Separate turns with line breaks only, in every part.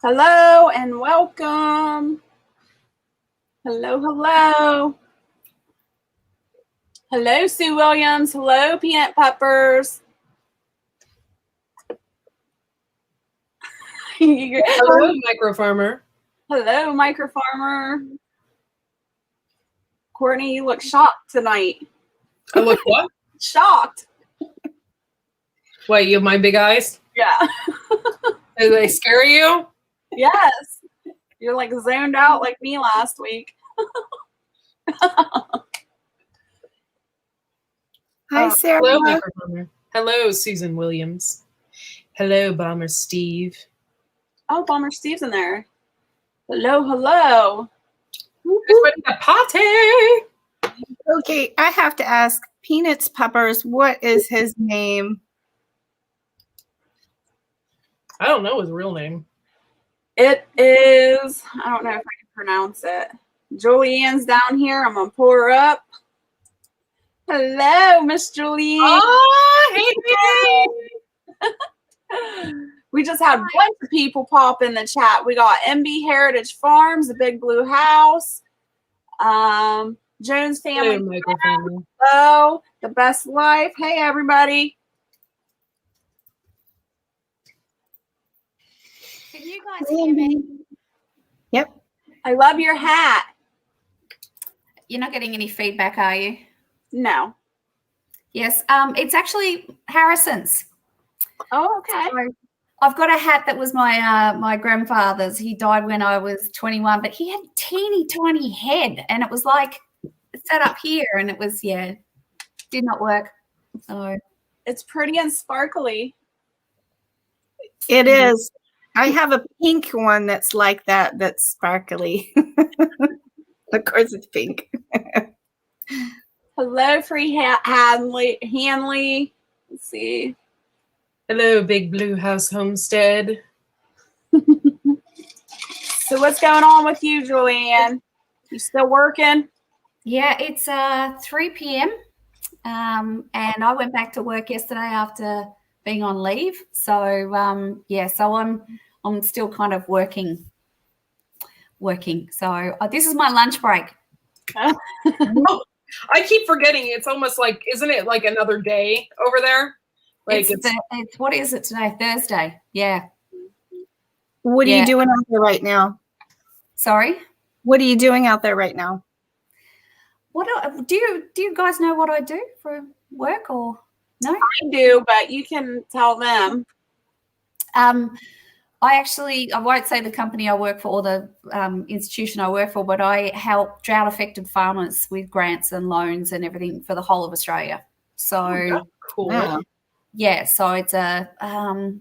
Hello and welcome. Hello, hello. Hello, Sue Williams. Hello, Peanut Peppers.
Hello, Micro Farmer.
Hello, Micro Farmer. Courtney, you look shocked tonight.
I look what?
Shocked.
What, you have my big eyes?
Yeah.
Do they scare you?
Yes. You're like zoned out like me last week.
Hi, Sarah.
Hello, Micro Farmer. Hello, Susan Williams. Hello, Bomber Steve.
Oh, Bomber Steve's in there. Hello, hello.
Everybody at the party.
Okay, I have to ask Peanuts Peppers, what is his name?
I don't know his real name.
It is, I don't know if I can pronounce it. Julianne's down here. I'm going to pull her up. Hello, Miss Julianne.
Oh, hey,
We just had a bunch of people pop in the chat. We got MB Heritage Farms, the Big Blue House, Jones Family.
Hello, Micro Farmer.
Hello, The Best Life. Hey, everybody.
Can you guys hear me?
Yep.
I love your hat.
You're not getting any feedback, are you?
No.
Yes. It's actually Harrison's.
Oh, okay.
So I've got a hat that was my grandfather's. He died when I was 21, but he had a teeny tiny head, and it was like set up here, and it was did not work. So
It's pretty and sparkly.
It is. I have a pink one that's like that, that's sparkly. Of course, it's pink.
Hello, Free Hanley. Let's see.
Hello, Big Blue House Homestead.
So what's going on with you, Julianne? You still working?
yeah, it's 3 p.m. And I went back to work yesterday after being on leave. So so I'm still kind of working. So this is my lunch break.
Oh, I keep forgetting. It's almost like, isn't it like another day over there? Like
It's what is it today? Thursday. Yeah.
What are you doing out there right now?
Sorry?
What are you doing out there right now?
What do you guys know what I do for work or no?
I do, but you can tell them.
I won't say the company I work for or the institution I work for, but I help drought-affected farmers with grants and loans and everything for the whole of Australia. So
cool.
Yeah, so it's a $4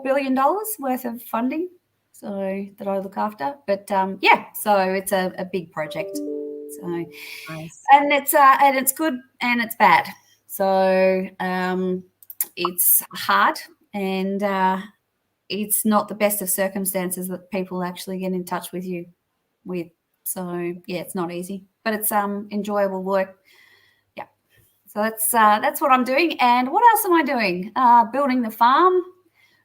billion worth of funding, so that I look after. But so it's a big project. So
Nice.
and it's good and it's bad. So it's hard and it's not the best of circumstances that people actually get in touch with you with. So yeah, it's not easy, but it's enjoyable work. Yeah. So that's what I'm doing. And what else am I doing? Building the farm.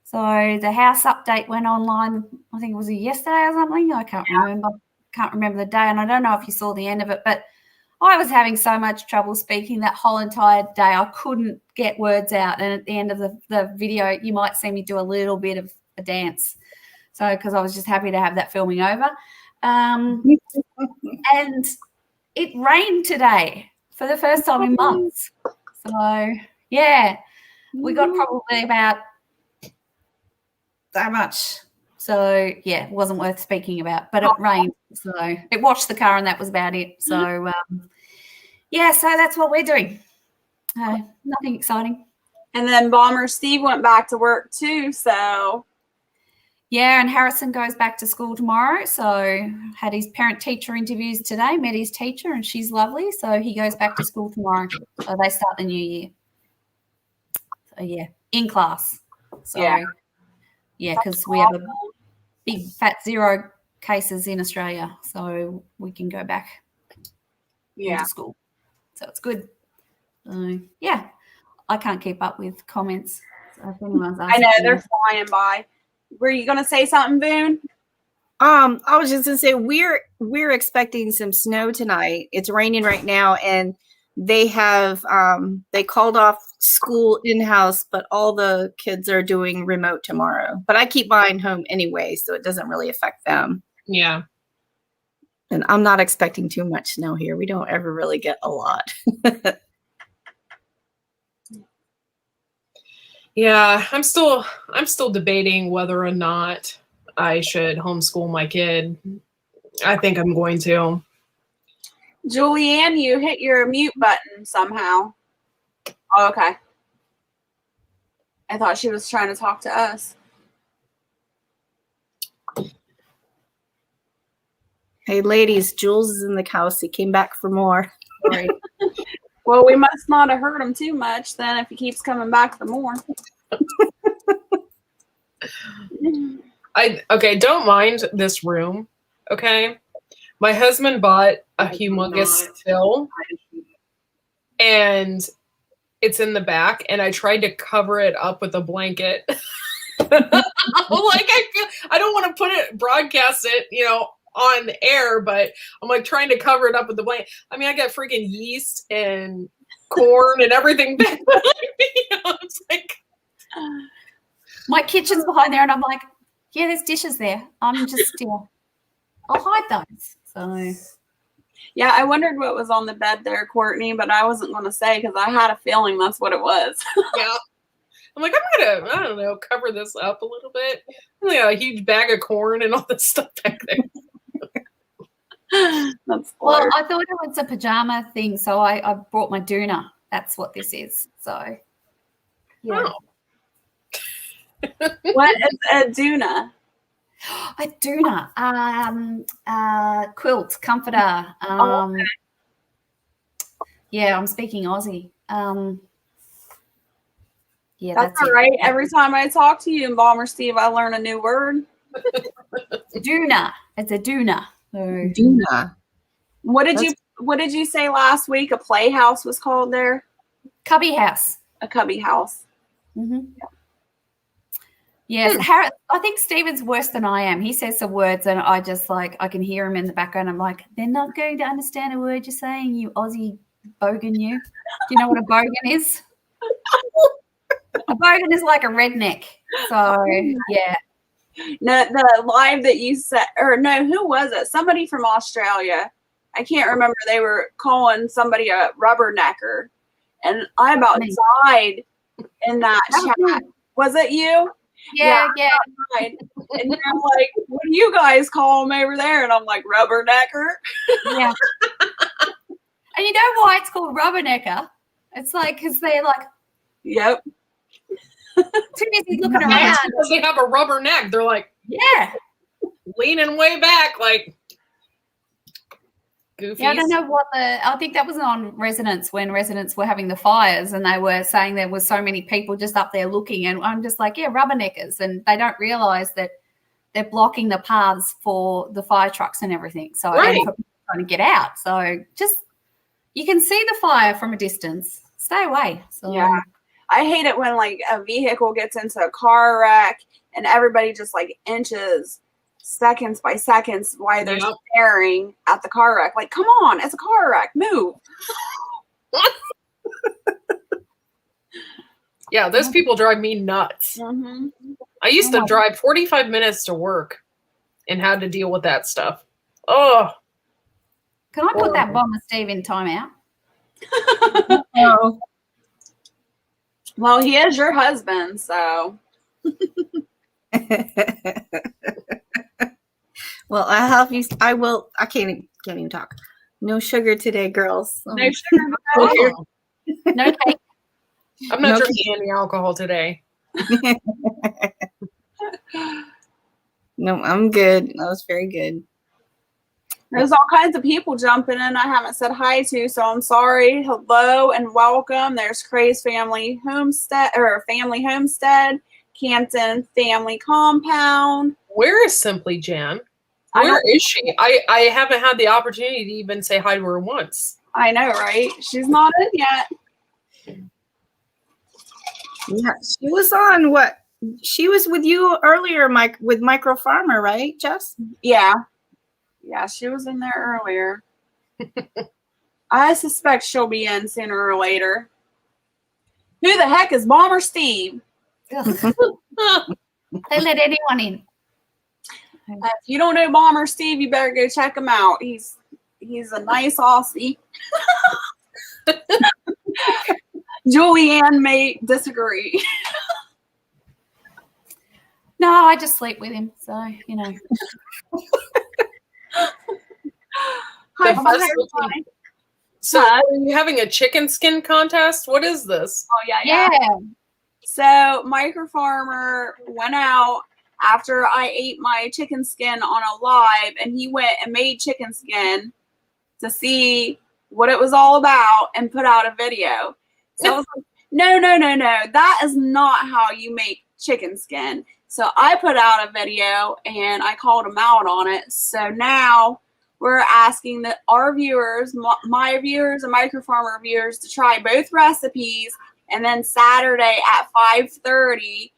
So the house update went online, I think it was yesterday or something. I can't remember the day, and I don't know if you saw the end of it, but I was having so much trouble speaking that whole entire day. I couldn't get words out. And at the end of the video, you might see me do a little bit of a dance. So, because I was just happy to have that filming over. And it rained today for the first time in months. So, yeah, we got probably about that much. So, yeah, it wasn't worth speaking about, but it rained. So it washed the car and that was about it. So, so that's what we're doing. Nothing exciting.
And then Bomber Steve went back to work too, so.
Yeah, and Harrison goes back to school tomorrow. So had his parent-teacher interviews today, met his teacher, and she's lovely. So he goes back to school tomorrow. So they start the new year. So, yeah, in class. So, yeah, because we have a big fat 0 cases in Australia, so we can go back into school. So it's good. Yeah, I can't keep up with comments. So if anyone's asking,
I know they're flying by. Were you gonna say something, Boone?
I was just gonna say we're expecting some snow tonight. It's raining right now, and they have they called off school in-house, but all the kids are doing remote tomorrow. But I keep mine home anyway, so it doesn't really affect them.
Yeah.
And I'm not expecting too much snow here. We don't ever really get a lot.
Yeah, I'm still debating whether or not I should homeschool my kid. I think I'm going to.
Julianne, you hit your mute button somehow. Oh, okay. I thought she was trying to talk to us.
Hey, ladies, Jules is in the house. He came back for more.
Sorry.
Well, we must not have hurt him too much then if he keeps coming back for more.
Okay, don't mind this room, okay? My husband bought a humongous till, and it's in the back, and I tried to cover it up with a blanket. Like, I don't want to broadcast it, on air, but I'm like trying to cover it up with the blanket. I mean, I got freaking yeast and corn and everything back behind me. It's like,
My kitchen's behind there, and I'm like, yeah, there's dishes there. I'm just I'll hide those. So
Yeah, I wondered what was on the bed there, Courtney, but I wasn't going to say because I had a feeling that's what it was.
yeah. I'm like, I'm gonna, I don't know, cover this up a little bit. A huge bag of corn and all this stuff back there.
That's
well,
hilarious.
I thought it was a pajama thing, so I brought my doona. That's what this is. So yeah.
Oh.
What is a doona?
A doona, quilt, comforter.
Okay.
Yeah, I'm speaking Aussie. Yeah,
That's all
it.
right. Every time I talk to you and Bomber Steve, I learn a new word.
Doona. It's a doona. So,
Duna.
What did you say last week? A playhouse was called there?
cubby house.
A cubby house.
Mm-hmm. Yes, Harry, I think Stephen's worse than I am. He says some words and I just I can hear him in the background. I'm like, they're not going to understand a word you're saying, you Aussie bogan you. Do you know what a bogan is? A bogan is like a redneck. So, yeah.
No, the live that you said, or no, who was it? Somebody from Australia. I can't remember. They were calling somebody a rubbernecker. And I about died in that chat. Was it you?
Yeah.
And you're like, what do you guys call them over there? And I'm like, rubbernecker.
Yeah. And you know why it's called rubbernecker? It's because they're
yep.
too busy looking around.
Because they have a rubber neck. They're like,
yeah,
leaning way back, like goofy.
Yeah, I don't know I think that was on Resonance when Resonance were having the fires and they were saying there was so many people just up there looking, and I'm just like, yeah, rubberneckers, and they don't realize that they're blocking the paths for the fire trucks and everything. So
right.
And for people trying to get out. So just you can see the fire from a distance. Stay away. So
yeah. I hate it when a vehicle gets into a car wreck and everybody just inches seconds by seconds while they're staring at the car wreck. Like, come on, it's a car wreck. Move.
Yeah, those people drive me nuts.
Mm-hmm.
I used to drive 45 minutes to work and had to deal with that stuff. Oh.
Can I put that Bomber Steve in timeout?
No.
Well, he is your husband, so.
Well, I will. I can't even talk. No sugar today, girls.
No sugar.
Oh.
No cake.
I'm not drinking any alcohol today.
No, I'm good. That was very good.
There's all kinds of people jumping in I haven't said hi to, so I'm sorry. Hello and welcome. There's Cray's Family Homestead, Campton Family Compound.
Where is Simply Jan? Where is she? I haven't had the opportunity to even say hi to her once.
I know, right? She's not in yet.
Yeah, she was on She was with you earlier, Mike, with Micro Farmer, right, Jess?
Yeah. Yeah, she was in there earlier. I suspect she'll be in sooner or later. Who the heck is Bomber Steve?
Ugh. They let anyone in.
If you don't know Bomber Steve, you better go check him out. He's a nice Aussie. Julianne may disagree.
No, I just sleep with him. So, you know.
High
The
five,
best
everybody.
So are you having a chicken skin contest? What is this?
Oh, yeah.
Yeah.
So Micro Farmer went out after I ate my chicken skin on a live, and he went and made chicken skin to see what it was all about and put out a video. So I was like, no. That is not how you make chicken skin. So I put out a video and I called him out on it. So now we're asking that our viewers, my viewers and Micro Farmer viewers, to try both recipes. And then Saturday at 5:30,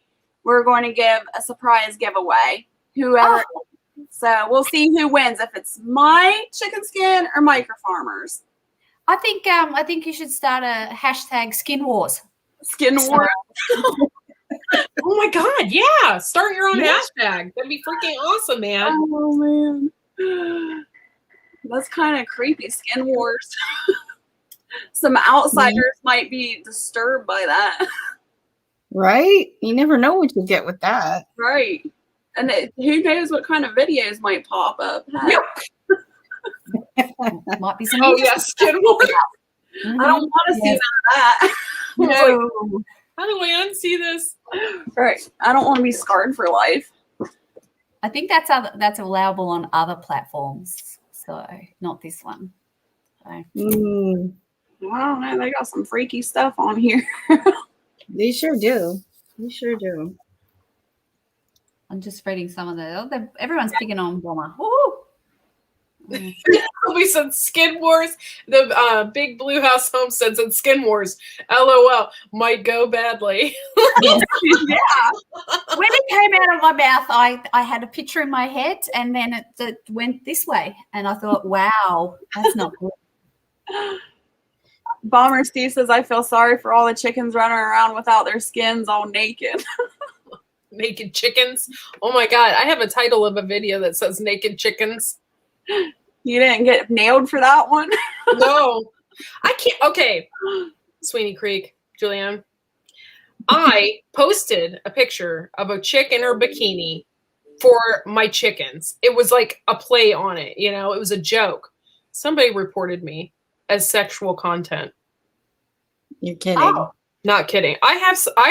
we're going to give a surprise giveaway. Whoever. Oh. So we'll see who wins, if it's my chicken skin or Micro Farmer's.
I think you should start a hashtag Skin Wars.
Skin Wars.
Oh my God, yeah. Start your own hashtag. That'd be freaking awesome, man.
Oh, man. That's kind of creepy, Skin Wars. Some outsiders might be disturbed by that.
Right? You never know what you get with that.
Right. And who knows what kind of videos might pop up.
Yep.
Might be some.
Oh, yes, Skin Wars.
I don't want to see none of that.
No. Like, how do I unsee this?
Right. I don't want to be scarred for life.
I think that's allowable on other platforms, so not this one. So.
I don't know. They got some freaky stuff on here.
They sure do. They sure do.
I'm just reading some of everyone's picking on Bomber. Woo!
We said Skin Wars. The Big Blue House Homestead said Skin Wars. LOL. Might go badly.
Yeah.
When it came out of my mouth, I had a picture in my head, and then it went this way, and I thought, wow, that's not good.
Bomber Steve says, I feel sorry for all the chickens running around without their skins, all naked.
Naked chickens. Oh my God. I have a title of a video that says Naked Chickens.
You didn't get nailed for that one?
No. I can't. Okay. Sweenie Creek, Julianne. I posted a picture of a chick in her bikini for my chickens. It was like a play on it. You know, it was a joke. Somebody reported me as sexual content.
You're kidding.
Oh, not kidding. I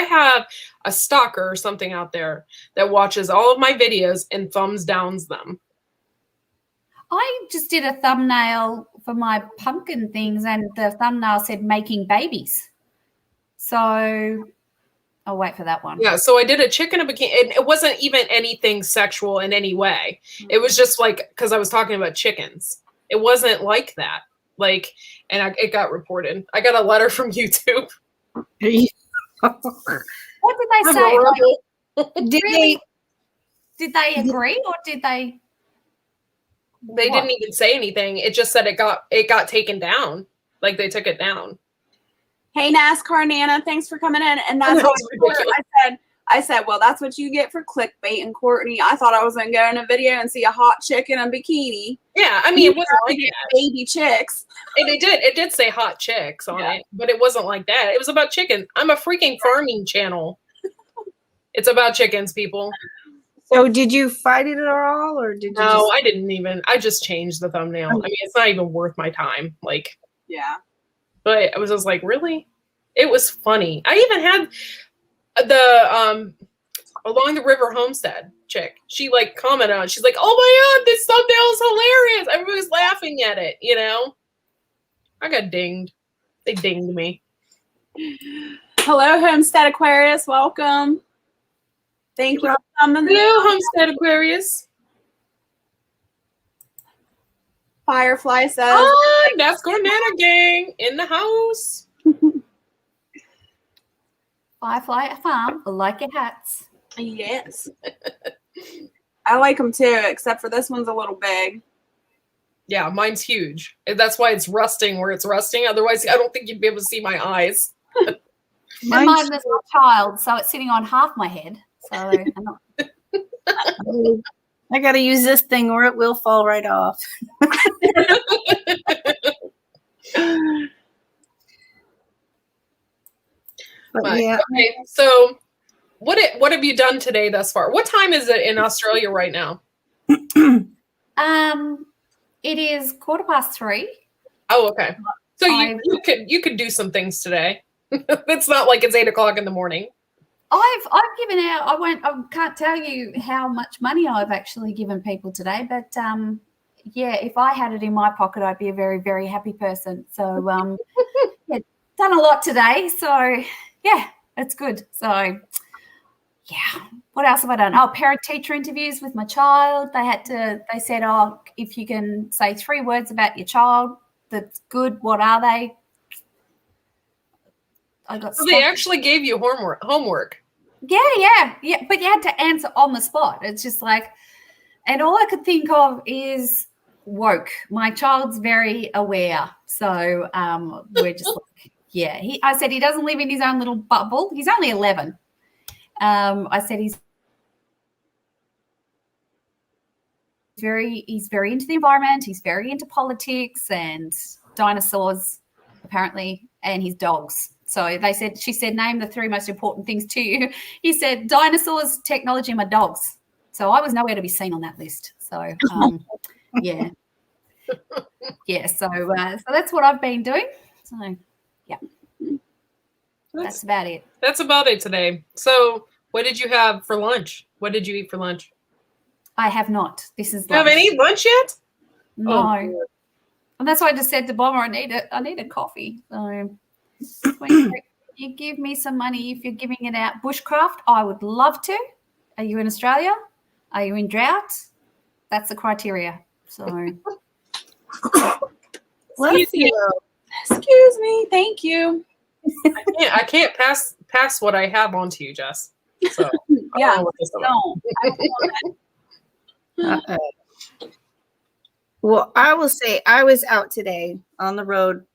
have a stalker or something out there that watches all of my videos and thumbs downs them. I
just did a thumbnail for my pumpkin things, and the thumbnail said making babies. So I'll wait for that one.
Yeah, so I did a chick in a bikini, and it wasn't even anything sexual in any way. It was just like, because I was talking about chickens. It wasn't like that. Like, and it got reported. I got a letter from YouTube.
What did they say? Did they agree, or did they?
They didn't even say anything. It just said it got taken down. Like they took it down.
Hey, NASCAR Nana, thanks for coming in. And that's what I said, well, that's what you get for clickbait. And Courtney, I thought I was going to go in a video and see a hot chick in a bikini.
Yeah, I mean, it wasn't like that.
Baby chicks.
And it did say hot chicks on it, but it wasn't like that. It was about chickens. I'm a freaking farming channel. It's about chickens, people.
So did you fight it at all, or did you?
No, I didn't even. I just changed the thumbnail. I mean, it's not even worth my time. Like,
yeah. But
I was just like, really? It was funny. I even had the Along the River Homestead chick. She like commented on it. She's like, oh my God, this thumbnail is hilarious. Everybody's laughing at it, you know? I got dinged. They dinged me.
Hello, Homestead Aquarius. Welcome. Thank you for coming.
Hello, Homestead Aquarius.
Firefly says,
oh, NASCAR Nana Gang in the house.
Firefly Farm, like your hats.
Yes. I like them too, except for this one's a little big.
Yeah, mine's huge. And that's why it's rusting where it's rusting. Otherwise, I don't think you'd be able to see my eyes.
And mine is my child, so it's sitting on half my head. So I'm not.
I got to use this thing or it will fall right off. But yeah.
Okay, so what have you done today thus far? What time is it in Australia right now?
It is 3:15.
Oh, okay. So you could do some things today. It's not like it's 8 o'clock in the morning.
I've given out. I can't tell you how much money I've actually given people today, but yeah, if I had it in my pocket, I'd be a very, very happy person. So yeah, done a lot today. So yeah, it's good. So yeah, what else have I done? Oh, parent-teacher interviews with my child. They said, oh, if you can say 3 words about your child that's good, what are they? I got
So they actually gave you homework.
Yeah. But you had to answer on the spot. It's just like, and all I could think of is woke. My child's very aware. So we're just like, yeah. I said he doesn't live in his own little bubble. He's only 11. I said he's very into the environment. He's very into politics and dinosaurs, apparently, and his dogs. So she said, name the 3 most important things to you. He said, dinosaurs, technology, and my dogs. So I was nowhere to be seen on that list. So, yeah. Yeah, so that's what I've been doing. So, yeah. That's about it.
That's about it today. So what did you have for lunch? What did you eat for lunch?
I have not. This is
You haven't eaten lunch yet?
No.
Oh,
and that's why I just said to Bomber, I need a coffee. So when you give me some money, if you're giving it out bushcraft, I would love to. Are you in Australia? Are you in drought? That's the criteria. So
Excuse me. Thank you.
I can't pass what I have on to you, Jess. So
Yeah.
Well, I will say I was out today on the road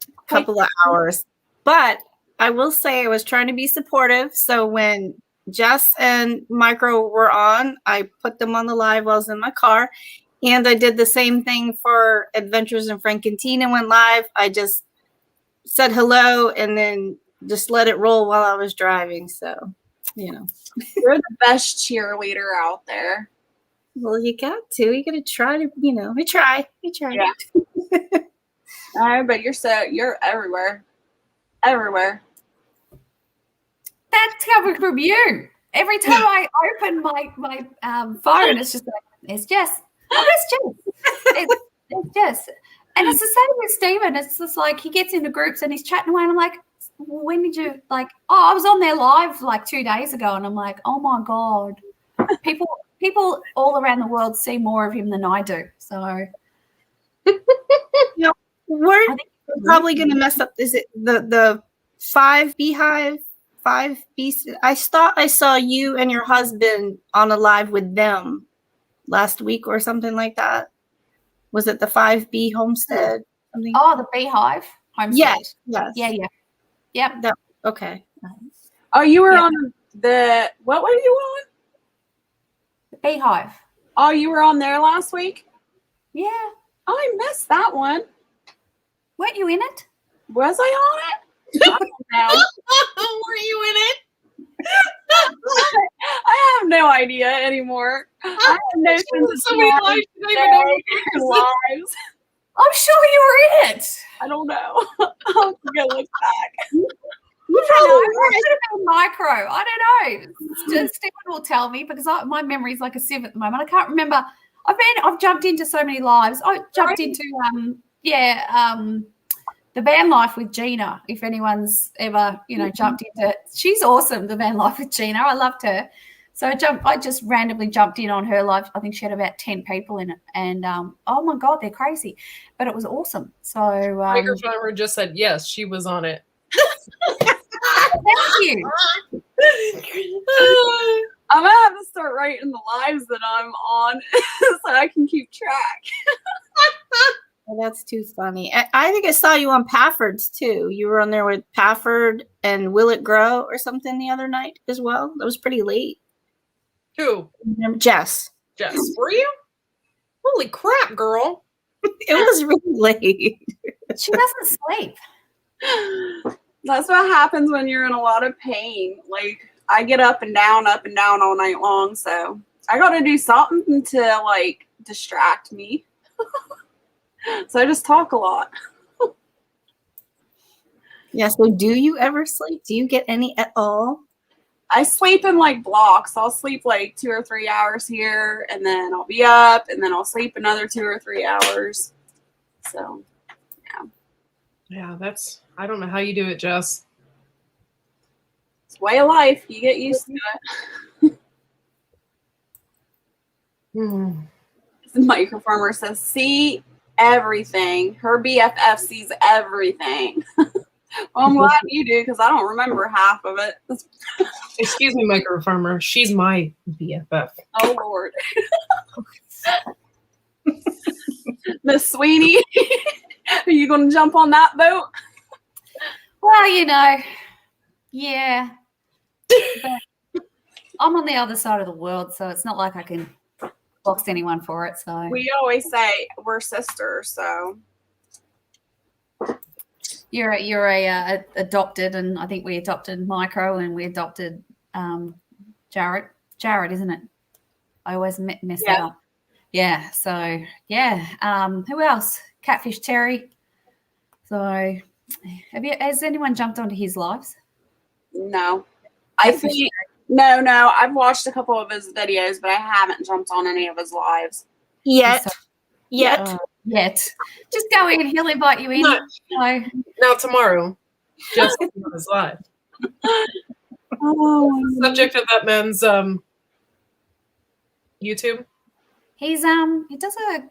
a couple of hours, but I will say I was trying to be supportive. So when Jess and Micro were on, I put them on the live while I was in my car. And I did the same thing for Adventures in Frankentina went live. I just said hello and then just let it roll while I was driving. So, you know.
You're the best cheerleader out there.
Well, you got to. You got to try to, we try.
Yeah. But you're everywhere. Everywhere.
That's coming from you. Every time I open my phone, it's just like, it's Jess. Oh, it's Jess. It's Jess. And it's the same with Stephen. It's just like he gets into groups and he's chatting away. And I'm like, when did you I was on there live like 2 days ago. And I'm like, oh my God. People all around the world see more of him than I do. So
we're probably going to mess up. Is it the 5 beehive? 5 bees? I thought I saw you and your husband on a live with them last week or something like that. Was it the 5 bee homestead? Something?
Oh, the beehive homestead.
Yes.
Yeah. Yep.
Okay.
Oh, you were on what were you on?
The beehive.
Oh, you were on there last week?
Yeah.
I missed that one.
Weren't you in it?
Was I on it? I don't know.
Were you in it?
I have no idea anymore. I have no sense of
So many lives, you don't even know what
lives.
I'm sure you were in it.
I don't know. I'll have to go look back.
It should have been Micro. I don't know. Stephen will tell me because my memory is like a sieve at the moment. I can't remember. I've jumped into so many lives. I jumped into the van life with Gina. If anyone's ever jumped into it, she's awesome. The van life with Gina. I loved her. So I just randomly jumped in on her live. I think she had about 10 people in it, and oh my God, they're crazy, but it was awesome. So
Microphone just said yes, she was on it.
Thank you.
I'm gonna have to start writing the lives that I'm on so I can keep track.
Oh, that's too funny. I think I saw you on Pafford's too. You were on there with Pafford and Will It Grow or something the other night as well. That was pretty late.
Who?
Jess.
Jess, were you? Holy crap, girl.
It was really late.
She doesn't sleep.
That's what happens when you're in a lot of pain. Like, I get up and down all night long. So I got to do something to like distract me. So I just talk a lot.
Yeah. So do you ever sleep? Do you get any at all?
I sleep in like blocks. I'll sleep like 2 or 3 hours here, and then I'll be up, and then I'll sleep another 2 or 3 hours. So,
Yeah, I don't know how you do it, Jess.
it's way of life. You get used to it. The microfarmer says, see everything. Her BFF sees everything. Well, I'm glad you do, because I don't remember half of it.
Excuse me, microfarmer. She's my BFF.
Oh, Lord. Miss Sweenie, are you going to jump on that boat?
Well, yeah. But I'm on the other side of the world, so it's not like I can box anyone for it. So
We always say we're sisters, so.
you're a adopted, and I think we adopted Micro, and we adopted Jared. Jared, isn't it? I always mess that up. Yeah. So yeah. Who else? Catfish Terry. So has anyone jumped onto his lives?
No. I think no. I've watched a couple of his videos, but I haven't jumped on any of his lives.
Yet.
Just go in. He'll invite you in.
Now tomorrow, just on his live. Subject of that man's YouTube.
He does a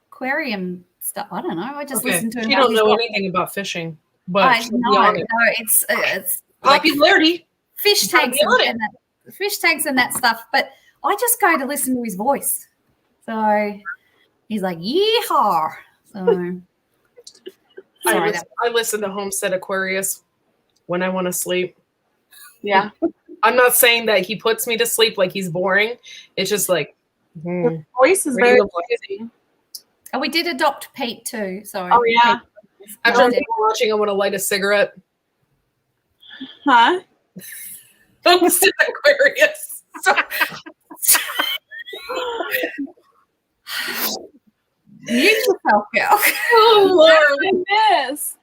aquarium stuff. I don't know. I just listen to him.
You don't know anything about fishing, but
no, it's
popularity,
like fish tanks and that stuff. But I just go to listen to his voice. So he's like, yeehaw. So
I listen to Homestead Aquarius when I want to sleep.
Yeah.
I'm not saying that he puts me to sleep like he's boring. It's just like
the voice is very pleasing.
Oh, we did adopt Pete too. Sorry.
Oh yeah.
After I'm watching, I want to light a cigarette.
Huh?
Homestead Aquarius.
Mute yourself, girl.
Oh Lord, I miss.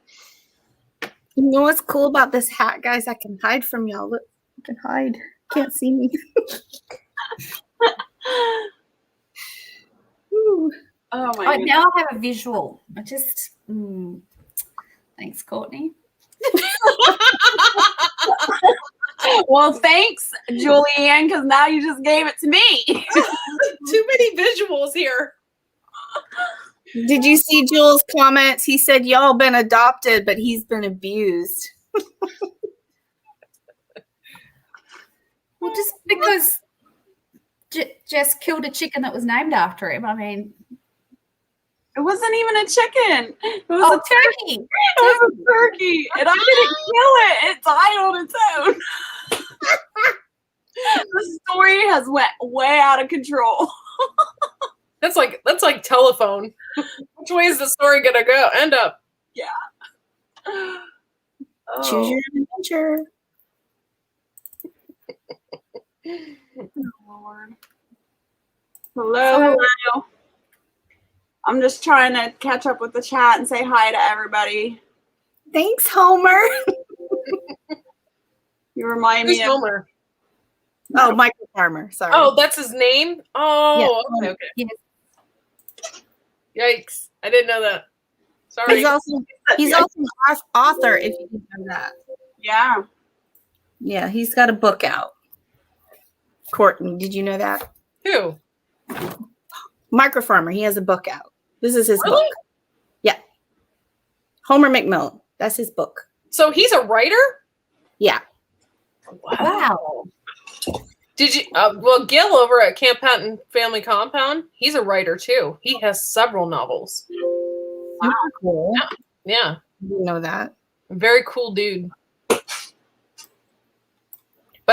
You know what's cool about this hat, guys? I can hide from y'all. Look, I can hide. Can't see me.
Oh my God.
Now I have a visual. Thanks, Courtney.
Well, thanks, Julianne, because now you just gave it to me.
Too many visuals here.
Did you see Jules' comments? He said, y'all been adopted, but he's been abused.
Well, just because Jess killed a chicken that was named after him. I mean,
It wasn't even a chicken. It was
a
turkey.
turkey.
It was a turkey. And I didn't kill it. It died on its own. The story has went way out of control.
That's like telephone. Which way is the story gonna go? End up?
Yeah.
Choose your adventure.
Oh, Lord. Hello. I'm just trying to catch up with the chat and say hi to everybody.
Thanks, Homer.
You remind
Who's
me of
Homer?
Oh, Michael Farmer. Sorry.
Oh, that's his name? Oh,
Yeah.
okay.
Yes.
Yikes. I didn't know that. Sorry.
He's also an author, if you didn't know that.
Yeah.
Yeah, he's got a book out. Courtney, did you know that?
Who?
Microfarmer. He has a book out. This is his
Really?
book. Yeah. Homer McMillan. That's his book.
So he's a writer?
Yeah.
Wow. Did you? Well, Gil over at Camp Patton Family Compound, he's a writer too. He has several novels.
Super cool.
Yeah.
I didn't know that.
Very cool dude. But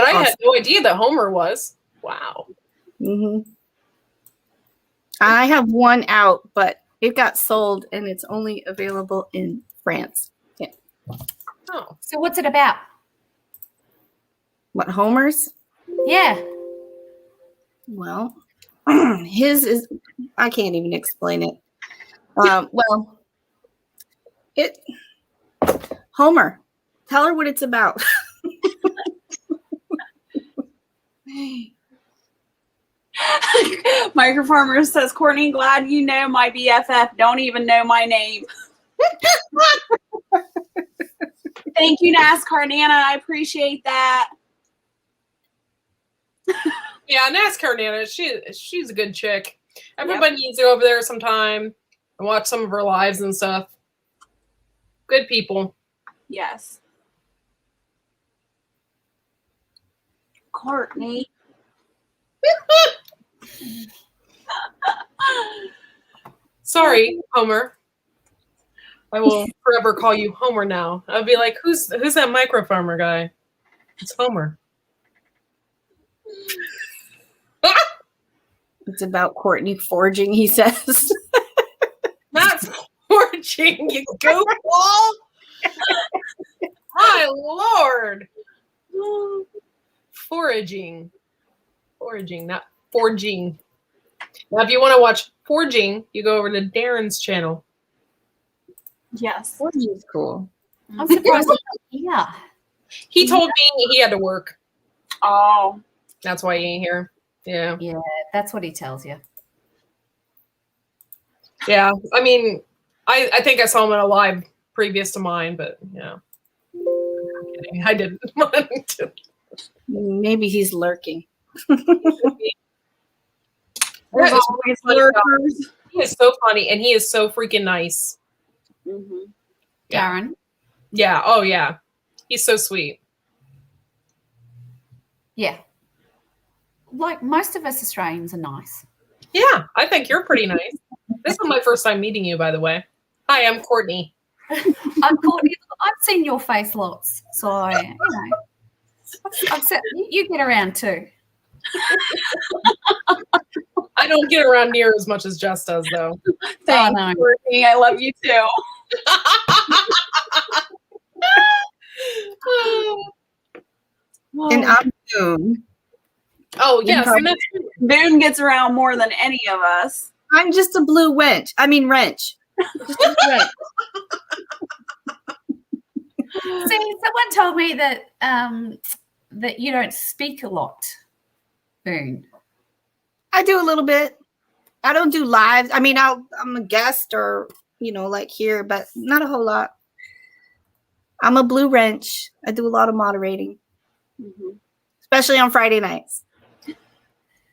I had no idea that Homer was. Wow.
Mm-hmm. I have one out, but it got sold and it's only available in France. Yeah.
Oh.
So what's it about?
What, Homer's?
Yeah.
Well, his is, I can't even explain it. Well, Homer, tell her what it's about.
Microfarmer says, Courtney, glad you know my BFF. Don't even know my name. Thank you, NASCAR Nana. I appreciate that.
Yeah, NASCAR Nana, she's a good chick. Everybody needs to go over there sometime and watch some of her lives and stuff. Good people.
Yes. Courtney.
Sorry, Homer. I will forever call you Homer now. I'll be like, who's that micro farmer guy? It's Homer.
It's about Courtney forging, he says.
Not forging, you goofball. My Lord. Foraging. Foraging, not forging. Now, if you want to watch forging, you go over to Darren's channel.
Yes.
Forging is cool.
I'm surprised. Yeah.
He told me he had to work.
Oh.
That's why he ain't here. Yeah.
Yeah, that's what he tells you.
Yeah. I mean, I think I saw him in a live previous to mine, but yeah. I'm kidding. I didn't want to.
Maybe he's lurking.
There's always lurkers.
He is so funny and he is so freaking nice.
Mm-hmm.
Yeah.
Darren.
Yeah. Oh, yeah. He's so sweet.
Yeah. Like most of us Australians are nice.
Yeah. I think you're pretty nice. This is my first time meeting you, by the way. Hi, I'm Courtney.
I'm Courtney. I've seen your face lots, so you know, I've said, you get around too.
I don't get around near as much as Jess does, though.
Thanks, Courtney. I love you too.
And I'm Boone.
Oh, yes. And that's
Boone gets around more than any of us.
I'm just a blue wrench. Just a wrench.
See, someone told me that that you don't speak a lot, Boone.
I do a little bit. I don't do lives. I mean, I'm a guest or, like here, but not a whole lot. I'm a blue wrench. I do a lot of moderating, especially on Friday nights.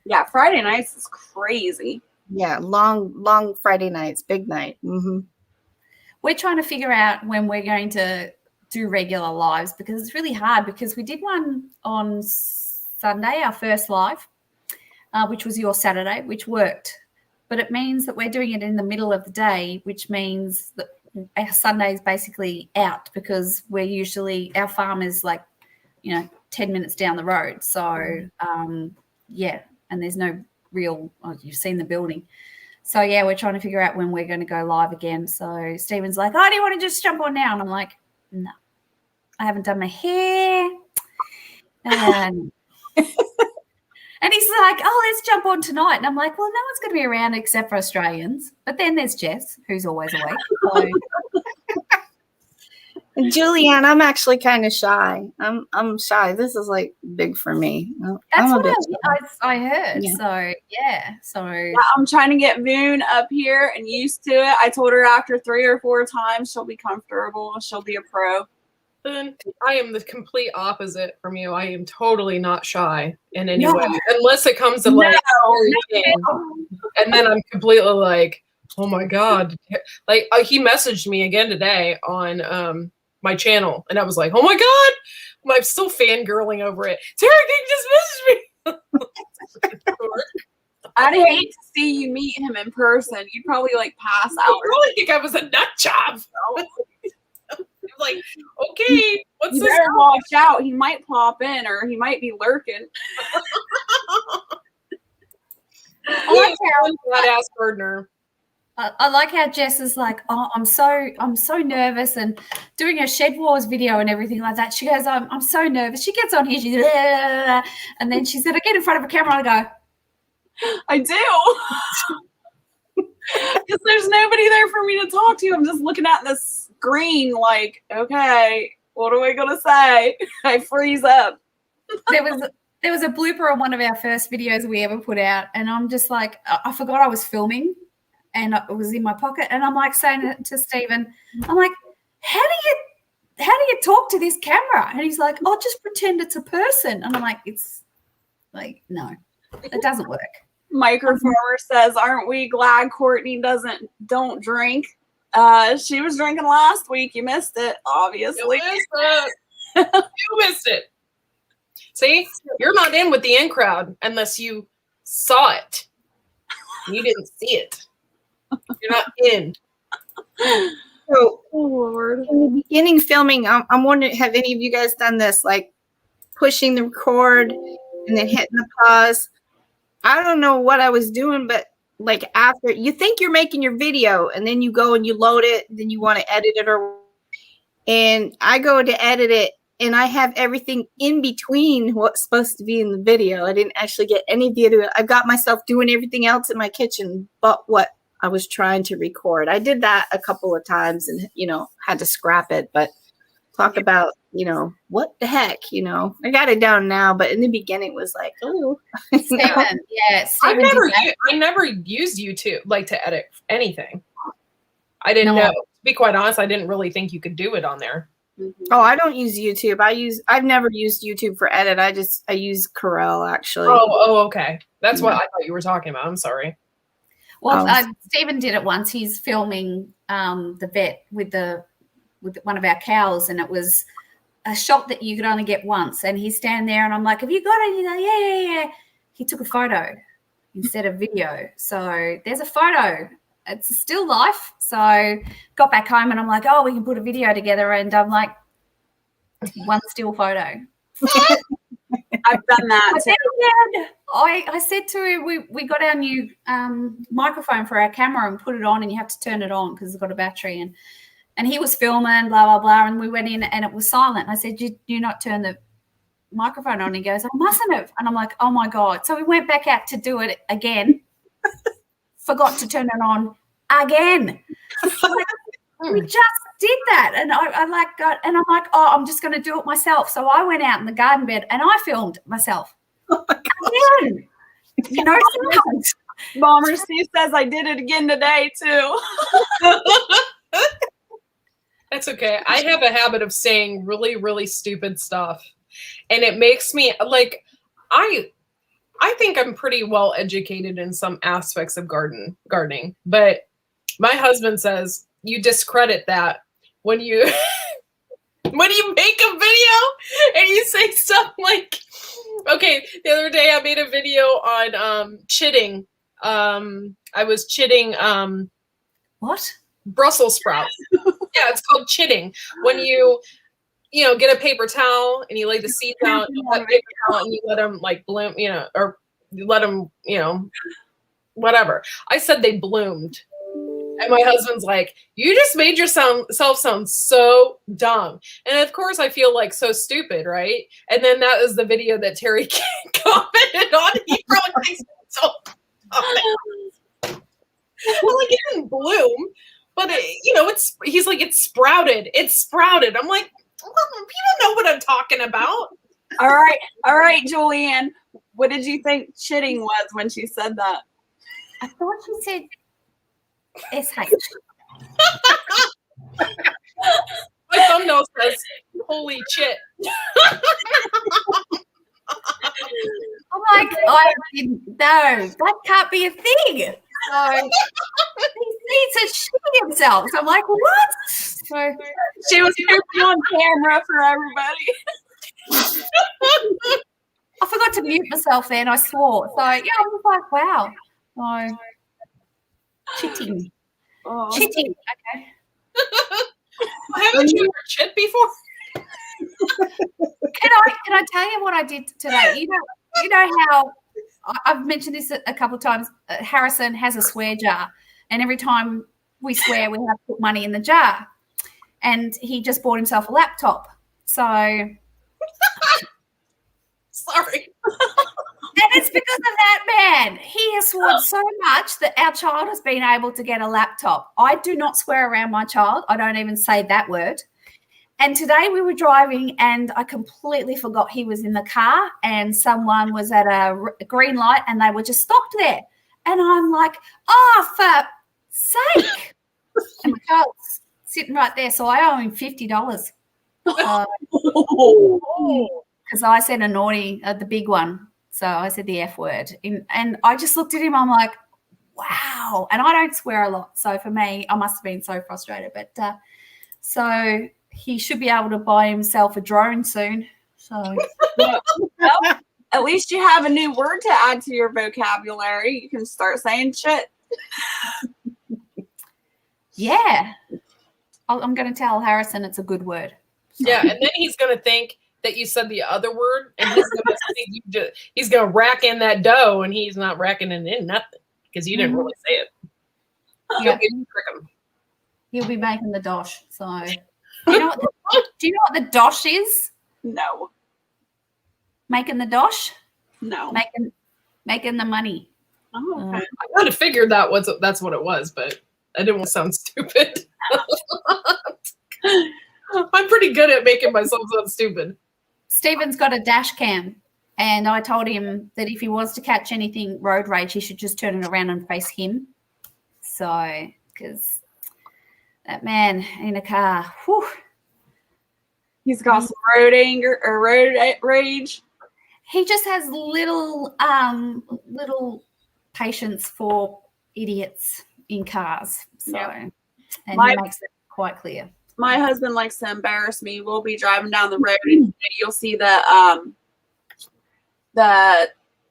Yeah, Friday nights is crazy.
Yeah, long Friday nights, big night. Mm-hmm.
We're trying to figure out when we're going to do regular lives because it's really hard because we did one on Sunday, our first live, which was your Saturday, which worked. But it means that we're doing it in the middle of the day, which means that our Sunday is basically out because our farm is 10 minutes down the road. So, yeah, and there's no you've seen the building. So, yeah, we're trying to figure out when we're going to go live again. So Stephen's like, oh, do you want to just jump on now? And I'm like, no, I haven't done my hair. And he's like, oh, let's jump on tonight. And I'm like, well, no one's going to be around except for Australians. But then there's Jess, who's always awake. So.
And Julianne, I'm actually kind of shy. I'm shy. This is big for me.
That's what I heard. Yeah. So, yeah.
Yeah, I'm trying to get Boone up here and used to it. I told her after 3 or 4 times she'll be comfortable. She'll be a pro.
I am the complete opposite from you. I am totally not shy in any way, unless it comes to no. And then I'm completely like, oh my God. He messaged me again today on my channel, and I was like, oh my God, I'm still fangirling over it. Tara King just messaged me.
I'd hate to see you meet him in person. You'd probably like pass out.
You probably think I was a nut job. Like, okay, what's
You
this?
better watch out. He might pop in, or he might be lurking.
I like how gardener.
I like how Jess is like, oh, I'm so nervous, and doing her Shed Wars video and everything like that. She goes, I'm so nervous. She gets on here, she's and then she said, I get in front of a camera and I go,
I do. Because there's nobody there for me to talk to. I'm just looking at this screen like, okay, what am I going to say? I freeze up.
there was a blooper on one of our first videos we ever put out, and I'm just like, I forgot I was filming, and it was in my pocket, and I'm like saying to Stephen, I'm like, how do you talk to this camera? And he's like, oh, just pretend it's a person. And I'm like, it's like, no, it doesn't work.
Microformer says, aren't we glad Courtney don't drink? She was drinking last week. You missed it, obviously.
You missed it. See, you're not in with the in crowd unless you saw it. You didn't see it. You're not in.
So,
Oh, Lord.
in the beginning filming, I'm wondering, have any of you guys done this, like pushing the record and then hitting the pause? I don't know what I was doing, but like after you think you're making your video and then you go and you load it, then you want to edit it, and I go to edit it and I have everything in between what's supposed to be in the video. I didn't actually get any video. I got myself doing everything else in my kitchen but what I was trying to record. I did that a couple of times and, had to scrap it. But talk about, what the heck, I got it down now. But in the beginning it was like, oh.
Steven, yeah.
I never used YouTube like to edit anything. I didn't know. To be quite honest, I didn't really think you could do it on there.
Oh, I don't use YouTube. I've never used YouTube for edit. I use Corel actually.
Oh, okay. That's what I thought you were talking about. I'm sorry.
Well, Stephen did it once. He's filming the vet with one of our cows, and it was a shot that you could only get once. And he's standing there, and I'm like, "Have you got it?" He's like, "Yeah." He took a photo instead of video, so there's a photo. It's a still life. So got back home, and I'm like, "Oh, we can put a video together." And I'm like, one still photo.
I've done that too.
I said to him, we got our new microphone for our camera and put it on, and you have to turn it on because it's got a battery. And he was filming, blah, blah, blah, and we went in and it was silent. I said, "Did you not turn the microphone on?" He goes, "I mustn't have." And I'm like, oh, my God. So we went back out to do it again. Forgot to turn it on again. We just did that. And I'm like, oh, I'm just going to do it myself. So I went out in the garden bed and I filmed myself. Again. Sometimes.
Bomber Steve says I did it again today too.
That's okay. I have a habit of saying really, really stupid stuff. And it makes me like, I think I'm pretty well educated in some aspects of gardening, but my husband says you discredit that when you when you make a video and you say stuff like, okay, the other day I made a video on chitting. I was chitting
what?
Brussels sprouts. Yeah, it's called chitting. When you get a paper towel and you lay the seeds out, you let paper towel and you let them like bloom, or you let them, whatever. I said they bloomed. And my husband's like, you just made yourself sound so dumb. And of course I feel like so stupid, right? And then that was the video that Terry commented on. He probably thinks it's so dumb. Well, like it didn't bloom, but he's like, it's sprouted. It's sprouted. I'm like, well, people know what I'm talking about.
All right, Julianne. What did you think chitting was when she said that?
I thought she said SH.
My thumbnail says, holy shit.
I'm like, I didn't know. That can't be a thing. So he needs to shit himself. So I'm like, what? So
she was pooping on camera for everybody.
I forgot to mute myself then. I swore. So, yeah, I was like, wow. So, chitting.
Oh,
Chitting. Okay.
Haven't you ever chit before?
Can I tell you what I did today? You know how I've mentioned this a couple of times. Harrison has a swear jar, and every time we swear, we have to put money in the jar. And he just bought himself a laptop. So, and
Sorry.
it's because of that man. He has sworn so much that our child has been able to get a laptop. I do not swear around my child. I don't even say that word. And today we were driving and I completely forgot he was in the car and someone was at a green light and they were just stopped there. And I'm like, oh, for sake. And my child's sitting right there. So I owe him $50. Because I said a naughty, the big one. So I said the F word. And I just looked at him. I'm like, wow. And I don't swear a lot. So for me, I must have been so frustrated. But so he should be able to buy himself a drone soon. So
well, at least you have a new word to add to your vocabulary. You can start saying shit.
Yeah. I'm going to tell Harrison it's a good word. So.
Yeah, and then he's going to think that you said the other word, and he's going to think he's going to rack in that dough, and he's not racking it in nothing because you didn't really say it.
Yeah. He'll be making the dosh. So, do you know what the dosh is?
No.
Making the dosh?
No.
Making the money.
Oh, okay.
I would have figured that's what it was, but I didn't want to sound stupid. I'm pretty good at making myself sound stupid.
Stephen's got a dash cam, and I told him that if he wants to catch anything road rage, he should just turn it around and face him. So, because that man in a car, whew.
He's got some road anger or road rage.
He just has little patience for idiots in cars. So, and he makes it quite clear.
My husband likes to embarrass me. We'll be driving down the road and you'll see the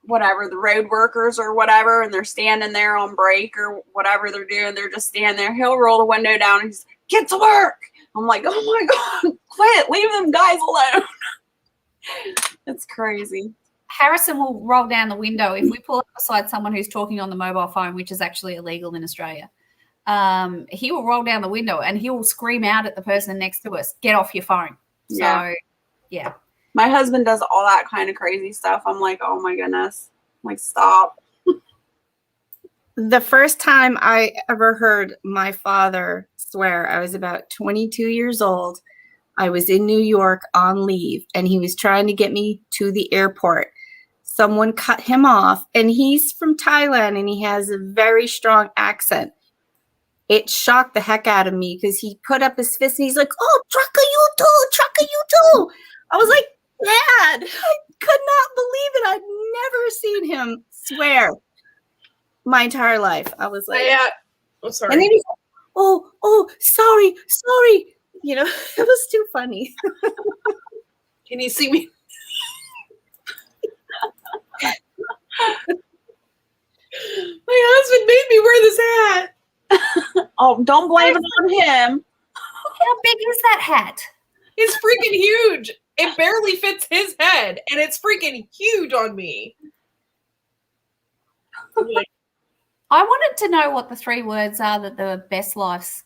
road workers or whatever, and they're standing there on break or whatever they're doing. They're just standing there. He'll roll the window down and he's, get to work. I'm like, oh my God, quit. Leave them guys alone. It's crazy.
Harrison will roll down the window if we pull up beside someone who's talking on the mobile phone, which is actually illegal in Australia. He will roll down the window and he will scream out at the person next to us, get off your phone. So, yeah.
My husband does all that kind of crazy stuff. I'm like, oh my goodness. I'm like, stop.
The first time I ever heard my father swear, I was about 22 years old. I was in New York on leave and he was trying to get me to the airport. Someone cut him off and he's from Thailand and he has a very strong accent. It shocked the heck out of me because he put up his fist and he's like, oh, trucker, you too. I was like, Dad, I could not believe it. I'd never seen him swear my entire life. I was like,
I'm sorry.
And then he's like, oh, sorry. You know, it was too funny.
Can you see me? My husband made me wear this hat.
Oh, don't blame it on him.
How big is that hat?
It's freaking huge. It barely fits his head, and it's freaking huge on me.
I wanted to know what the 3 words are that the best life's,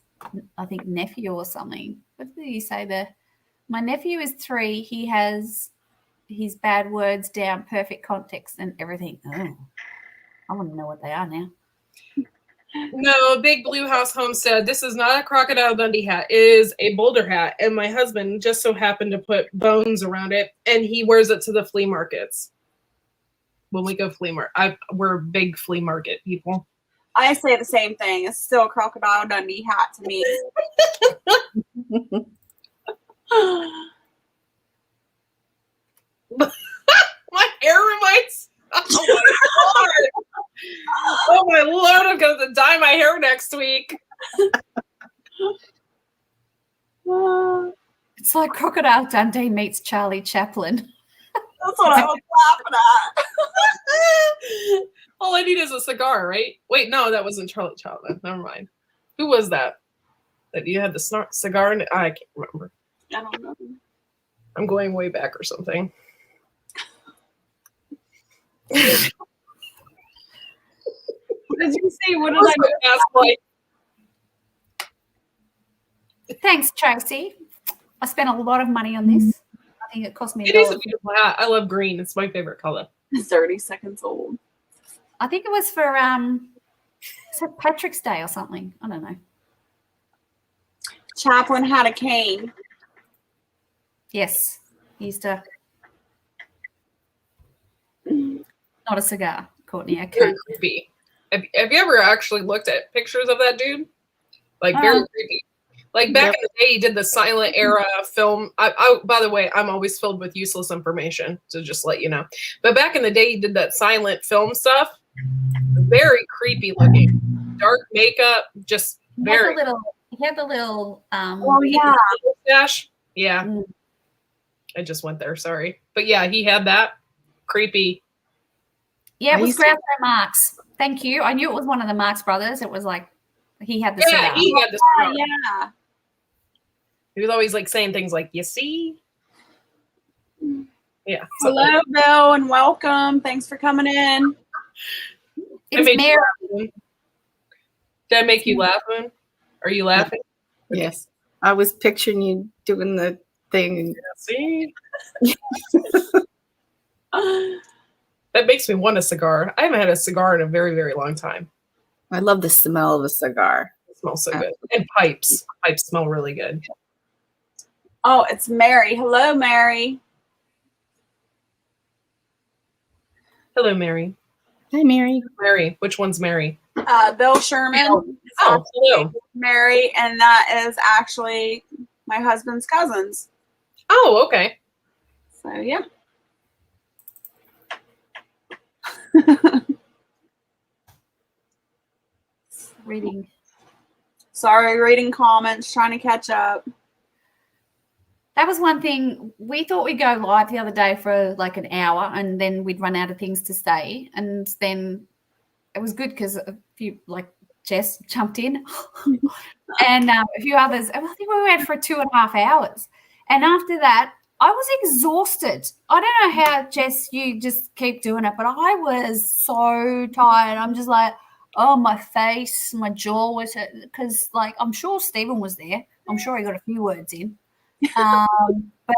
I think, nephew or something. What did you say? My nephew is 3. He has his bad words down, perfect context and everything. Oh, I want to know what they are now.
No, Big Blue House Homestead. This is not a Crocodile Dundee hat. It is a Boulder hat. And my husband just so happened to put bones around it, and he wears it to the flea markets. When we go we're big flea market people.
I say the same thing. It's still a Crocodile Dundee hat to me.
My hair reminds. Oh my God. Oh my Lord, I'm going to dye my hair next week.
It's like Crocodile Dundee meets Charlie Chaplin.
That's what I was laughing at.
All I need is a cigar, right? Wait, no, that wasn't Charlie Chaplin. Never mind. Who was that? That you had the cigar in it? I can't remember.
I don't know.
I'm going way back or something.
What did you say? What did I
ask? Like,
Thanks, Tracy. I spent a lot of money on this. I think it cost me
it is a
$1.
beautiful hat. I love green. It's my favorite color.
30 seconds old.
I think it was for St. Patrick's Day or something. I don't know.
Chaplin had a cane.
Yes, he used to. Not a cigar, Courtney. A
Very
cane.
creepy. Have you ever actually looked at pictures of that dude? Like, very creepy. Like, back in the day, he did the silent era film. By the way, I'm always filled with useless information, so just let you know. But back in the day, he did that silent film stuff. Very creepy looking. Dark makeup, just very.
He had the little.
Oh, yeah.
Mustache. Yeah.
Mm.
I just went there, sorry. But yeah, he had that. Creepy.
Yeah, it was Groucho Marx. Thank you. I knew it was one of the Marx brothers. It was like he had the cigar.
He had the cigar.
Yeah.
He was always like saying things like, "You see." Yeah.
Hello, Bill, and welcome. Thanks for coming in.
It's Mary.
Did I make you laugh, Moon? Are you laughing?
Yes. I was picturing you doing the thing.
See? That makes me want a cigar. I haven't had a cigar in a very, very long time.
I love the smell of a cigar.
It smells so good. And pipes. Pipes smell really good.
Oh, it's Mary. Hello, Mary.
Hello, Mary.
Hi, Mary.
Mary. Which one's Mary?
Bill Sherman.
Oh, hello.
Mary, and that is actually my husband's cousins.
Oh, okay.
So, yeah.
Reading.
Sorry, reading comments, trying to catch up.
That was one thing. We thought we'd go live the other day for like an hour and then we'd run out of things to say. And then it was good because a few, like Jess jumped in and a few others. I think we went for 2.5 hours. And after that, I was exhausted. I don't know how, Jess, you just keep doing it, but I was so tired. I'm just like, oh, my face, my jaw was, because like I'm sure Stephen was there. I'm sure he got a few words in. But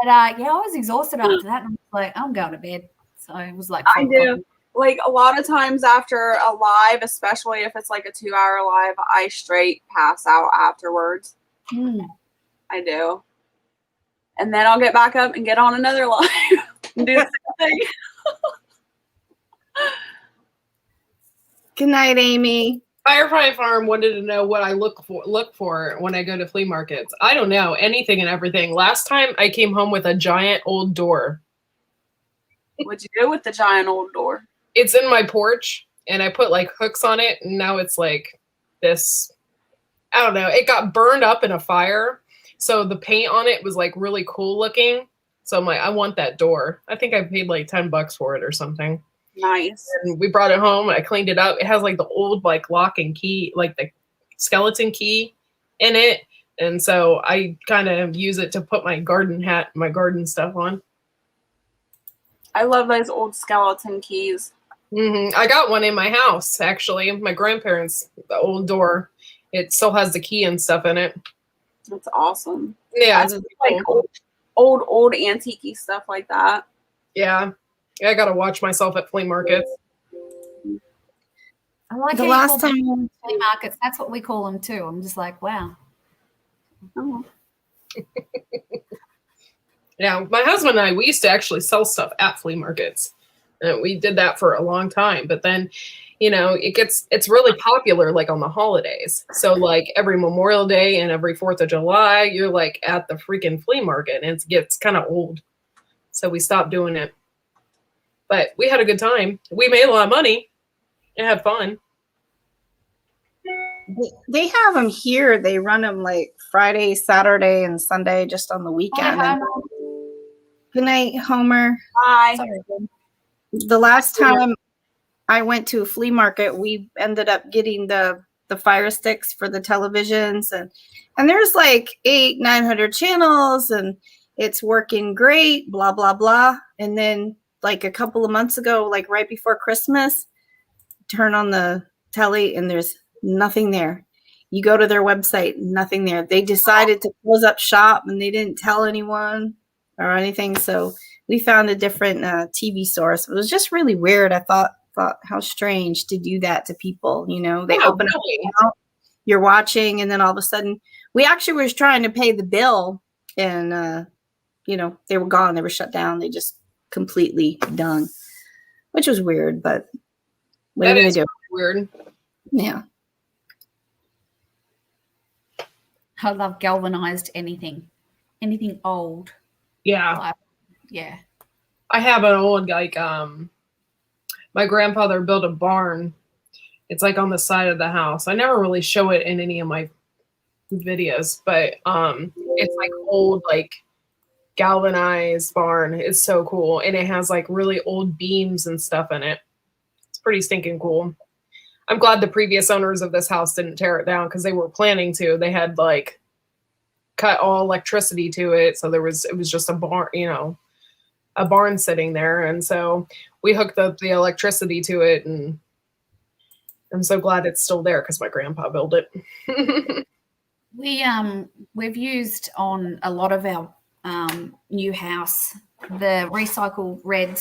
yeah, I was exhausted after that. And I was like, I'm going to bed. So it was like,
I do. Like a lot of times after a live, especially if it's like a 2-hour live, I straight pass out afterwards. I do. And then I'll get back up and get on another live and do the same thing.
Good night, Amy.
Firefly Farm wanted to know what I look for when I go to flea markets. I don't know, anything and everything. Last time I came home with a giant old door.
What'd you do with the giant old door?
It's in my porch and I put like hooks on it and now it's like this, I don't know, it got burned up in a fire. So the paint on it was like really cool looking. So I'm like, I want that door. I think I paid like $10 for it or something.
Nice.
And we brought it home and I cleaned it up. It has like the old like lock and key, like the skeleton key in it. And so I kind of use it to put my garden hat, my garden stuff on.
I love those old skeleton keys.
I got one in my house, actually. My grandparents, the old door. It still has the key and stuff in it.
That's awesome.
Yeah.
That's like old antique stuff like that.
Yeah. I got to watch myself at flea markets.
I like
the last time
flea markets. That's what we call them too. I'm just like, wow.
Oh.
Yeah, my husband and I, we used to actually sell stuff at flea markets. And we did that for a long time. But then, you know, it's really popular like on the holidays. So like every Memorial Day and every 4th of July, you're like at the freaking flea market and it gets kind of old. So we stopped doing it. But we had a good time. We made a lot of money and had fun.
they have them here. They run them like Friday, Saturday, and Sunday just on the weekend. Good night, Homer.
Bye.
Sorry.
The last time I went to a flea market, we ended up getting the fire sticks for the televisions, and there's like 900 channels, and it's working great, blah blah blah. And then like a couple of months ago, like right before Christmas, turn on the telly and there's nothing there. You go to their website, nothing there. They decided to close up shop and they didn't tell anyone or anything. So we found a different TV source. It was just really weird. I thought how strange to do that to people. You know, they open up, you're watching, and then all of a sudden, we actually was trying to pay the bill, and you know, they were gone. They were shut down. They just completely done, which was weird. But what are you gonna do?
Weird.
Yeah.
I love galvanized anything old.
Yeah.
Yeah.
I have an old, like, my grandfather built a barn. It's like on the side of the house. I never really show it in any of my videos, but it's like old, like galvanized barn. It's so cool. And it has like really old beams and stuff in it. It's pretty stinking cool. I'm glad the previous owners of this house didn't tear it down because they were planning to. They had like cut all electricity to it. So it was just a barn, you know, a barn sitting there. And so we hooked up the electricity to it, and I'm so glad it's still there because my grandpa built it.
We've used on a lot of our new house the recycled red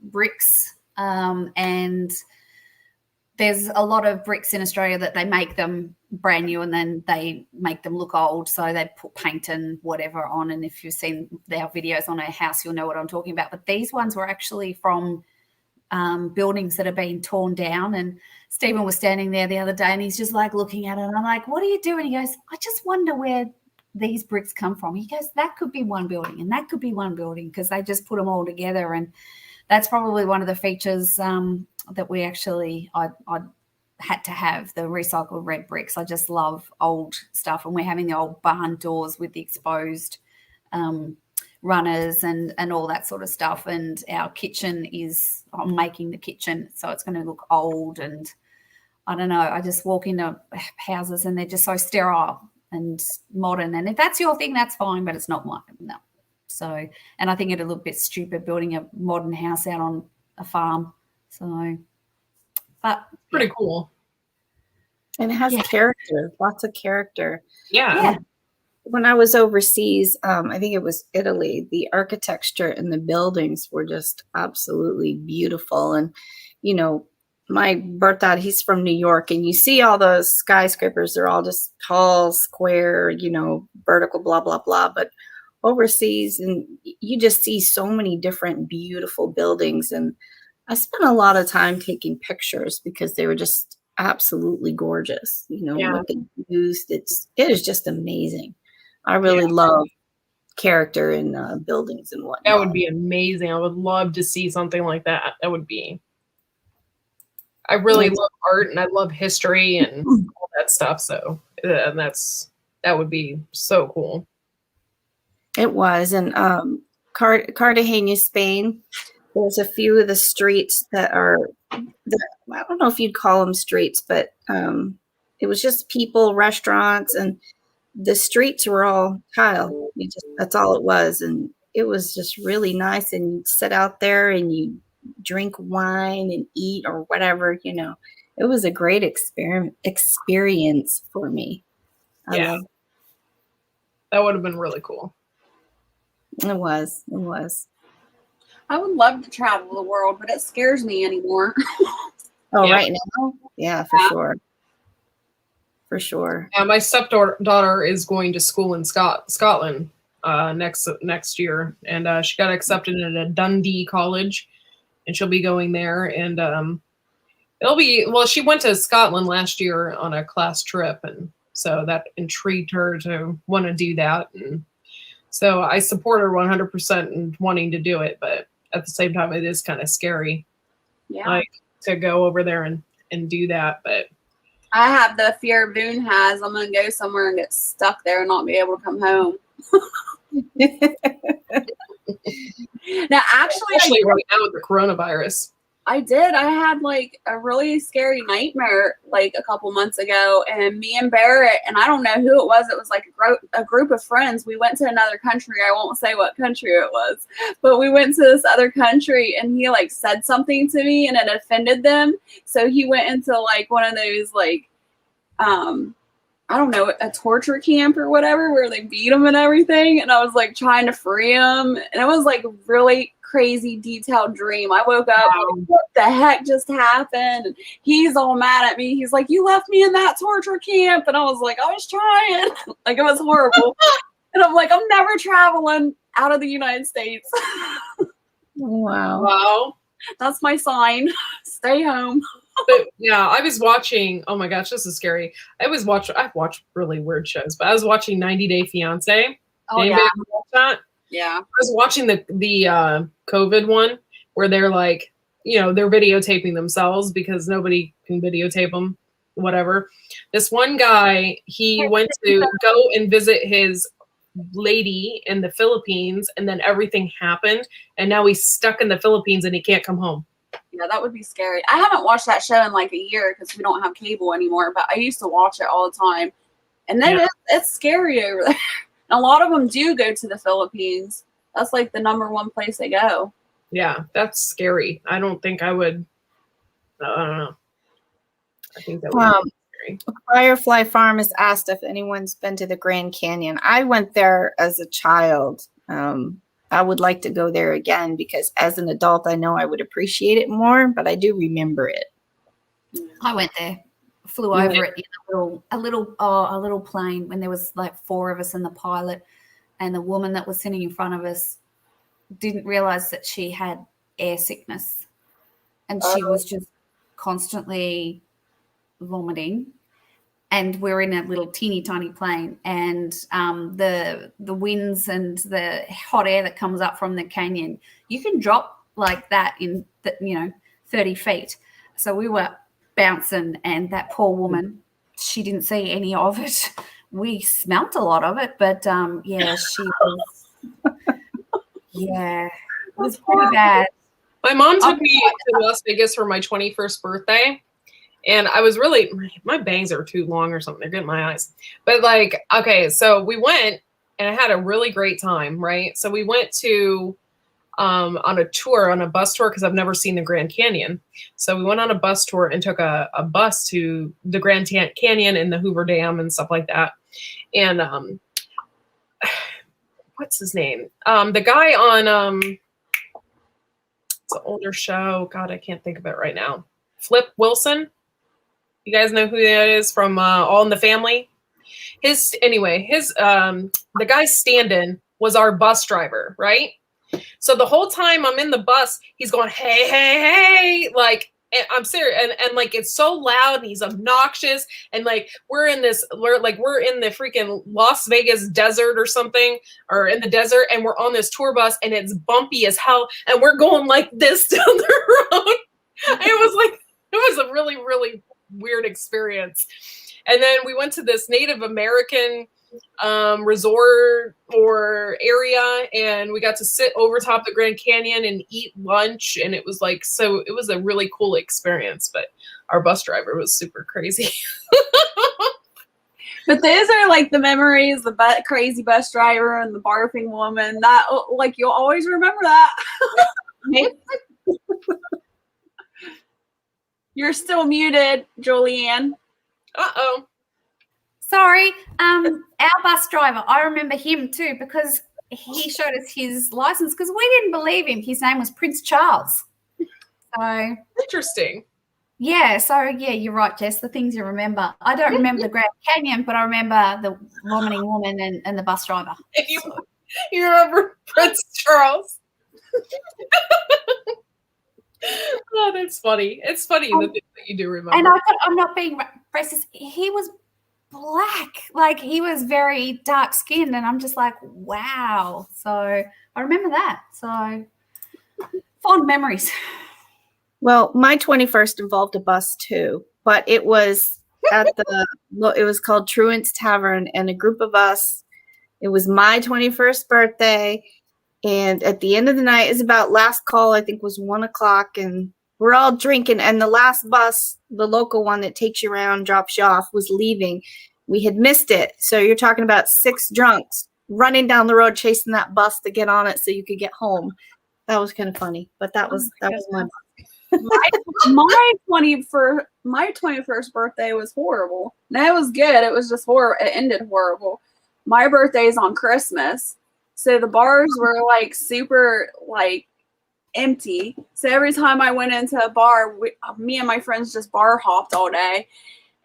bricks, and there's a lot of bricks in Australia that they make them brand new and then they make them look old. So they put paint and whatever on. And if you've seen our videos on our house, you'll know what I'm talking about. But these ones were actually from buildings that have been torn down. And Stephen was standing there the other day and he's just like looking at it. And I'm like, what are you doing? He goes, I just wonder where these bricks come from. He goes, that could be one building and that could be one building, because they just put them all together. And that's probably one of the features that we actually, I had to have, the recycled red bricks. I just love old stuff. And we're having the old barn doors with the exposed runners and all that sort of stuff. And our kitchen is, I'm making the kitchen, so it's going to look old. And I don't know, I just walk into houses and they're just so sterile and modern. And if that's your thing, that's fine, but it's not mine. No. So, and I think it'd look a bit stupid building a modern house out on a farm. So, but
pretty cool.
And it has character, lots of character.
Yeah.
When I was overseas, I think it was Italy, the architecture and the buildings were just absolutely beautiful. And, you know, my birthday, he's from New York, and you see all those skyscrapers, they're all just tall, square, you know, vertical, blah, blah, blah. But overseas, and you just see so many different beautiful buildings. And I spent a lot of time taking pictures because they were just absolutely gorgeous. You know, what they used, it is just amazing. I really love character in buildings and whatnot.
That would be amazing. I would love to see something like that. That would be, I really love art and I love history and all that stuff. So that would be so cool.
It was. And Cartagena, Spain, there's a few of the streets that are, I don't know if you'd call them streets, but it was just people, restaurants, and the streets were all tile. That's all it was. And it was just really nice. And you'd sit out there and you drink wine and eat or whatever, you know. It was a great experience for me.
That would have been really cool.
It was.
I would love to travel the world, but it scares me anymore.
Right now? Yeah, for sure.
My stepdaughter is going to school in Scotland next year, and she got accepted at a Dundee college, and she'll be going there. And she went to Scotland last year on a class trip, and so that intrigued her to want to do that. And so I support her 100% in wanting to do it, but at the same time, it is kind of scary, like to go over there and do that. But
I have the fear Boone has. I'm going to go somewhere and get stuck there and not be able to come home. Now, actually,
Especially right now with the coronavirus.
I did. I had like a really scary nightmare like a couple months ago, and me and Barrett, and I don't know who it was. It was like a group of friends. We went to another country. I won't say what country it was, but we went to this other country, and he like said something to me, and it offended them. So he went into like one of those like, I don't know, a torture camp or whatever, where they beat him and everything. And I was like trying to free him, and it was like really crazy detailed dream. I woke up, like, what the heck just happened? And he's all mad at me. He's like, you left me in that torture camp. And I was like, I was trying. Like, it was horrible. And I'm like, I'm never traveling out of the United States.
Wow.
That's my sign. Stay home.
But yeah, I was watching, oh my gosh, this is scary. I've watched really weird shows, but I was watching 90 Day Fiance.
Oh,
Anybody ever watch that?
Yeah.
I was watching the COVID one where they're like, they're videotaping themselves because nobody can videotape them, whatever. This one guy, he went to go and visit his lady in the Philippines, and then everything happened, and now he's stuck in the Philippines and he can't come home.
Yeah, that would be scary. I haven't watched that show in like a year because we don't have cable anymore, but I used to watch it all the time. And then it's scary over there. A lot of them do go to the Philippines. That's like the number one place they go.
Yeah, that's scary. I don't think I would. I don't know. I think that would be scary.
Firefly Farm has asked if anyone's been to the Grand Canyon. I went there as a child. I would like to go there again because as an adult, I know I would appreciate it more, but I do remember it.
I went there. Flew over it in a little plane when there was like 4 of us in the pilot, and the woman that was sitting in front of us didn't realize that she had air sickness, and she was just constantly vomiting. And we're in a little teeny tiny plane, and the winds and the hot air that comes up from the canyon, you can drop like that in 30 feet. So we were bouncing, and that poor woman, she didn't see any of it. We smelt a lot of it, but she was, it was pretty bad.
My mom took me to Las Vegas for my 21st birthday, and I was really, my bangs are too long or something. They're getting my eyes. But like, okay, so we went, and I had a really great time, right? So we went to on a bus tour, because I've never seen the Grand Canyon. So we went on a bus tour and took a bus to the Grand Canyon and the Hoover Dam and stuff like that. And what's his name? The guy on it's an older show. God, I can't think of it right now. Flip Wilson. You guys know who that is from All in the Family? The guy stand-in was our bus driver, right? So the whole time I'm in the bus, he's going, hey, hey, hey, like, and I'm serious, and like it's so loud and he's obnoxious, and like we're in the freaking Las Vegas desert or something, or in the desert, and we're on this tour bus and it's bumpy as hell, and we're going like this down the road. It was a really, really weird experience. And then we went to this Native American resort or area, and we got to sit over top the Grand Canyon and eat lunch, and it was like, so it was a really cool experience, but our bus driver was super crazy.
But those are like the memories, the crazy bus driver and the barfing woman, that like you'll always remember that. You're still muted, Julianne.
Uh-oh.
Sorry, our bus driver, I remember him too because he showed us his license because we didn't believe him. His name was Prince Charles. So
Interesting.
Yeah, you're right, Jess. The things you remember. I don't remember the Grand Canyon, but I remember the vomiting woman and the bus driver.
You remember Prince Charles? Oh, that's funny. It's funny the things that you do remember.
And I'm not being racist. He was black, like he was very dark skinned, and I'm just like, wow. So I remember that. So fond memories.
Well, my 21st involved a bus too, but it was it was called Truant's Tavern, and a group of us, it was my 21st birthday, And at the end of the night, is about last call, I think was 1 o'clock, and we're all drinking. And the last bus, the local one that takes you around, drops you off, was leaving. We had missed it. So you're talking about 6 drunks running down the road, chasing that bus to get on it so you could get home. That was kind of funny, but that was my
my 21st birthday was horrible. No, it was good. It was just horrible. It ended horrible. My birthday is on Christmas. So the bars were like super like empty. So every time I went into a bar, me and my friends just bar hopped all day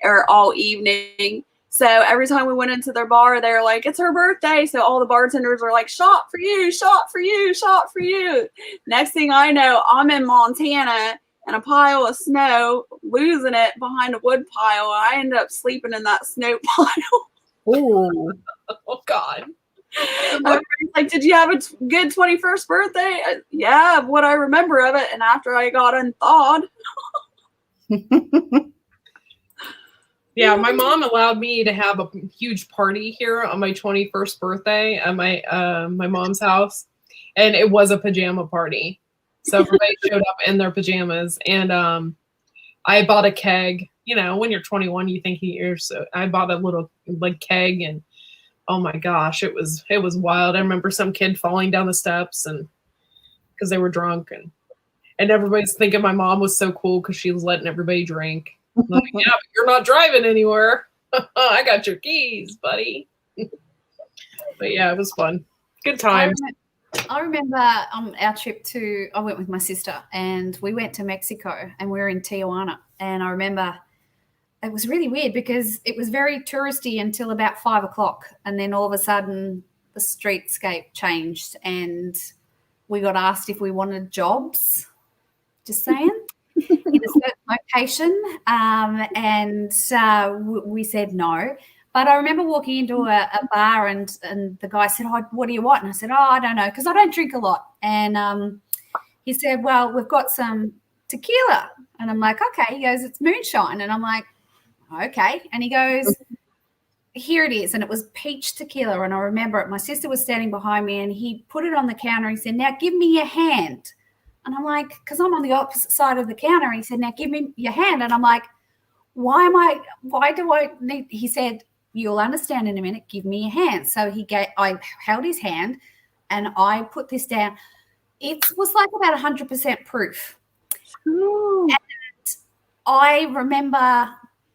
or all evening. So every time we went into their bar, they were like, it's her birthday. So all the bartenders were like, shot for you, shot for you, shot for you. Next thing I know, I'm in Montana in a pile of snow, losing it behind a wood pile. I ended up sleeping in that snow pile.
Ooh.
Oh, God.
Everybody's like, did you have a good 21st birthday? Yeah, what I remember of it. And after I got unthawed.
Yeah, my mom allowed me to have a huge party here on my 21st birthday at my mom's house, and it was a pajama party. So everybody showed up in their pajamas, and I bought a keg. You know, when you're 21, you think you're so. I bought a little like keg, and oh my gosh, it was wild. I remember some kid falling down the steps, and because they were drunk, and everybody's thinking my mom was so cool because she was letting everybody drink. Like, yeah, but you're not driving anywhere. I got your keys, buddy. But yeah, it was fun. Good times.
I remember our trip I went with my sister, and we went to Mexico, and we were in Tijuana. And I remember it was really weird because it was very touristy until about 5 o'clock. And then all of a sudden the streetscape changed, and we got asked if we wanted jobs. Just saying. In a certain location, and we said no. But I remember walking into a bar, and the guy said, "Oh, what do you want?" And I said, "Oh, I don't know, because I don't drink a lot." And he said, "Well, we've got some tequila," and I'm like, "Okay." He goes, "It's moonshine," and I'm like, "Okay." And he goes, "Here it is," and it was peach tequila. And I remember it. My sister was standing behind me, and he put it on the counter. He said, "Now give me your hand." And I'm like, because I'm on the opposite side of the counter. He said, "Now give me your hand." And I'm like, why do I need? He said, "You'll understand in a minute. Give me your hand." So I held his hand, and I put this down. It was like about 100% proof. Ooh. And I remember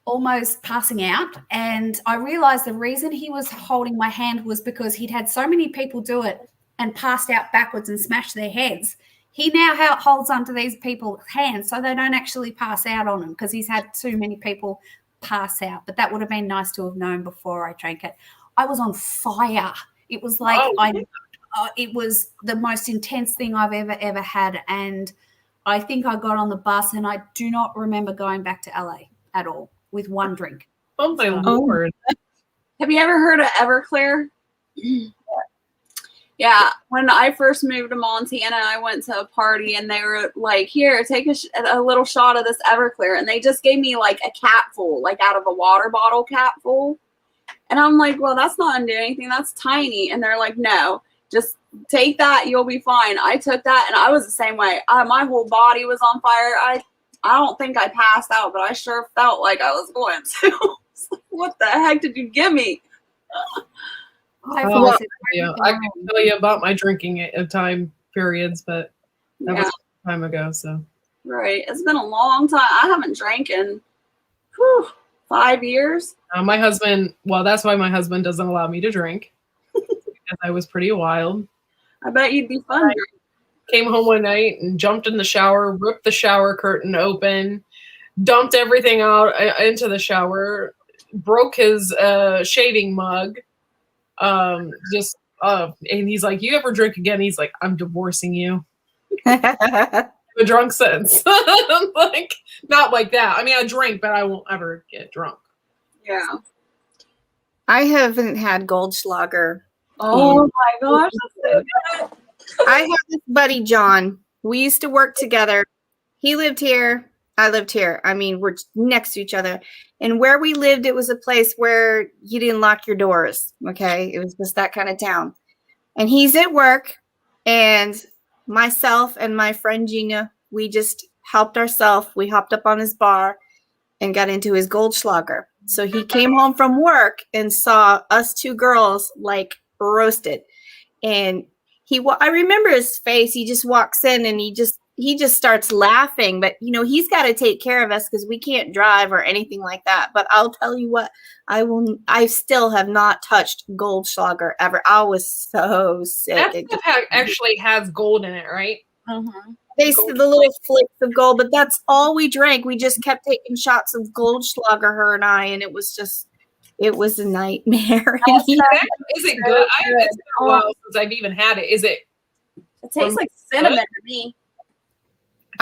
almost passing out, and I realized the reason he was holding my hand was because he'd had so many people do it and passed out backwards and smashed their heads. He now holds onto these people's hands so they don't actually pass out on them, because he's had too many people pass out. But that would have been nice to have known before I drank it. I was on fire. It was like it was the most intense thing I've ever had. And I think I got on the bus, and I do not remember going back to LA at all with one drink.
Oh my Lord.
Have you ever heard of Everclear? Yeah, when I first moved to Montana, I went to a party, and they were like, "Here, take a little shot of this Everclear," and they just gave me like a capful, like out of a water bottle capful, and I'm like, "Well, that's not gonna do anything. That's tiny," and they're like, "No, just take that. You'll be fine." I took that, and I was the same way. My whole body was on fire. I don't think I passed out, but I sure felt like I was going to. What the heck did you give me?
I can tell you about my drinking time periods, but that was a time ago. So
right, it's been a long time. I haven't drank in 5 years.
My husband, well, that's why my husband doesn't allow me to drink, because I was pretty wild.
I bet you'd be fun.
Came home one night and jumped in the shower, ripped the shower curtain open, dumped everything out into the shower, broke his shaving mug. And he's like, "You ever drink again?" He's like, "I'm divorcing you." The drunk since. I'm like, not like that. I mean, I drink, but I won't ever get drunk.
Yeah.
I haven't had Goldschlager.
Oh my gosh, that's so good.
I have this buddy, John. We used to work together. He lived here. I lived here. I mean, we're next to each other. And where we lived, it was a place where you didn't lock your doors. Okay. It was just that kind of town. And he's at work, And myself and my friend Gina, we just helped ourselves. We hopped up on his bar and got into his Goldschlager. So he came home from work and saw us two girls like roasted. And I remember his face. He just walks in and he just starts laughing. But he's got to take care of us because we can't drive or anything like that. But I'll tell you what, I still have not touched Goldschlager ever. I was so sick.
That stuff actually has gold in it, right?
Mm-hmm.
They see the little flicks of gold, but that's all we drank. We just kept taking shots of Goldschlager, her and I, and it was a nightmare.
Is it good? It's been a while since I've even had it. Is it?
It tastes like cinnamon to me.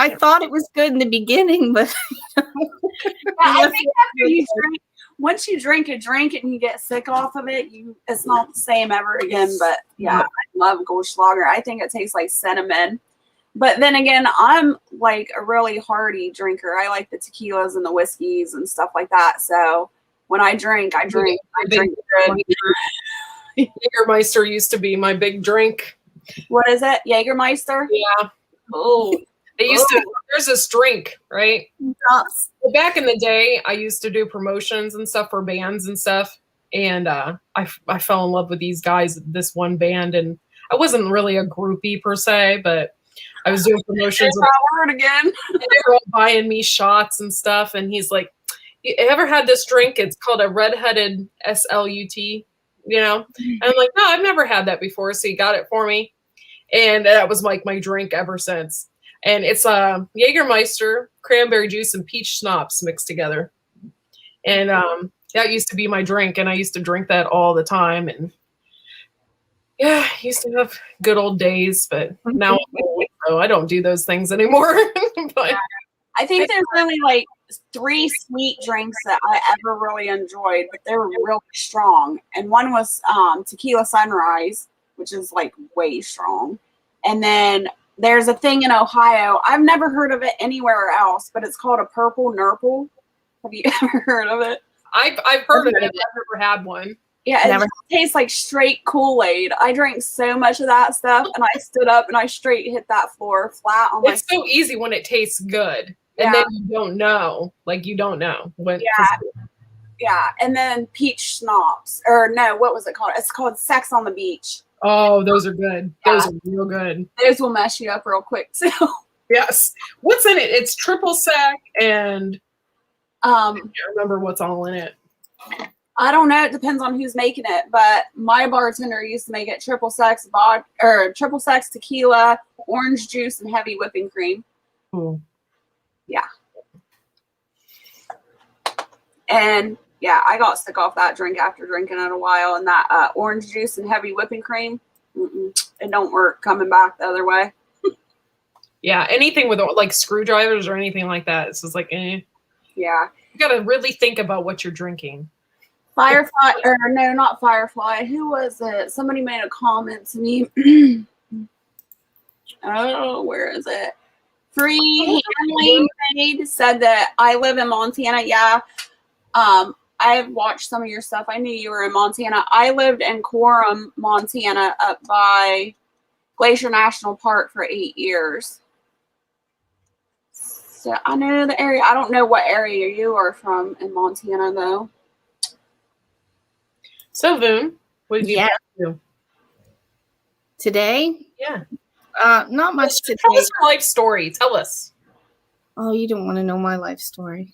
I thought it was good in the beginning, but
I think after you drink, once you drink a drink and you get sick off of it, it's not the same ever again. But yeah, I love Goldschlager. I think it tastes like cinnamon. But then again, I'm like a really hearty drinker. I like the tequilas and the whiskeys and stuff like that. So when I drink, I drink good.
Jägermeister used to be my big drink.
What is it? Jägermeister?
Yeah.
Oh.
There's this drink, right?
Yes.
Well, back in the day, I used to do promotions and stuff for bands and stuff. And I fell in love with these guys, this one band. And I wasn't really a groupie per se, but I was doing promotions.
Word again.
And they were all buying me shots and stuff. And he's like, you ever had this drink? It's called a redheaded SLUT, And I'm like, no, I've never had that before. So he got it for me. And that was like my drink ever since. And it's Jägermeister, cranberry juice, and peach schnapps mixed together. And that used to be my drink. And I used to drink that all the time. And yeah, I used to have good old days, but now I'm old, so I don't do those things anymore. But
I think there's only like 3 sweet drinks that I ever really enjoyed, but they were really strong. And one was Tequila Sunrise, which is like way strong. And then there's a thing in Ohio. I've never heard of it anywhere else, but it's called a Purple Nurple. Have you ever heard of it?
I've heard of it. I've never had one.
Yeah, it tastes like straight Kool-Aid. I drank so much of that stuff, and I stood up and I straight hit that floor flat on my. It's
so easy when it tastes good, and then you don't know. Like you don't know when.
Yeah, and then peach schnapps, or no, what was it called? It's called Sex on the Beach.
Oh, those are good. Yeah. Those are real good.
Those will mess you up real quick too.
Yes. What's in it? It's triple sec and I can't remember what's all in it.
I don't know. It depends on who's making it, but my bartender used to make it triple sex tequila, orange juice, and heavy whipping cream.
Ooh.
Yeah. And yeah, I got sick off that drink after drinking it a while, and that orange juice and heavy whipping cream, it don't work coming back the other way.
Yeah, anything with like screwdrivers or anything like that, it's just like, eh.
Yeah.
You got to really think about what you're drinking.
Firefly, or no, not Firefly. Who was it? Somebody made a comment to me. Oh, where is it? Free Handmade Made said that I live in Montana. Yeah. I've watched some of your stuff. I knew you were in Montana. I lived in Coram, Montana, up by Glacier National Park for 8 years. So I know the area. I don't know what area you are from in Montana, though.
So, Voon, what did you do
today?
Yeah.
Not much today.
Tell us your life story. Tell us.
Oh, you don't want to know my life story.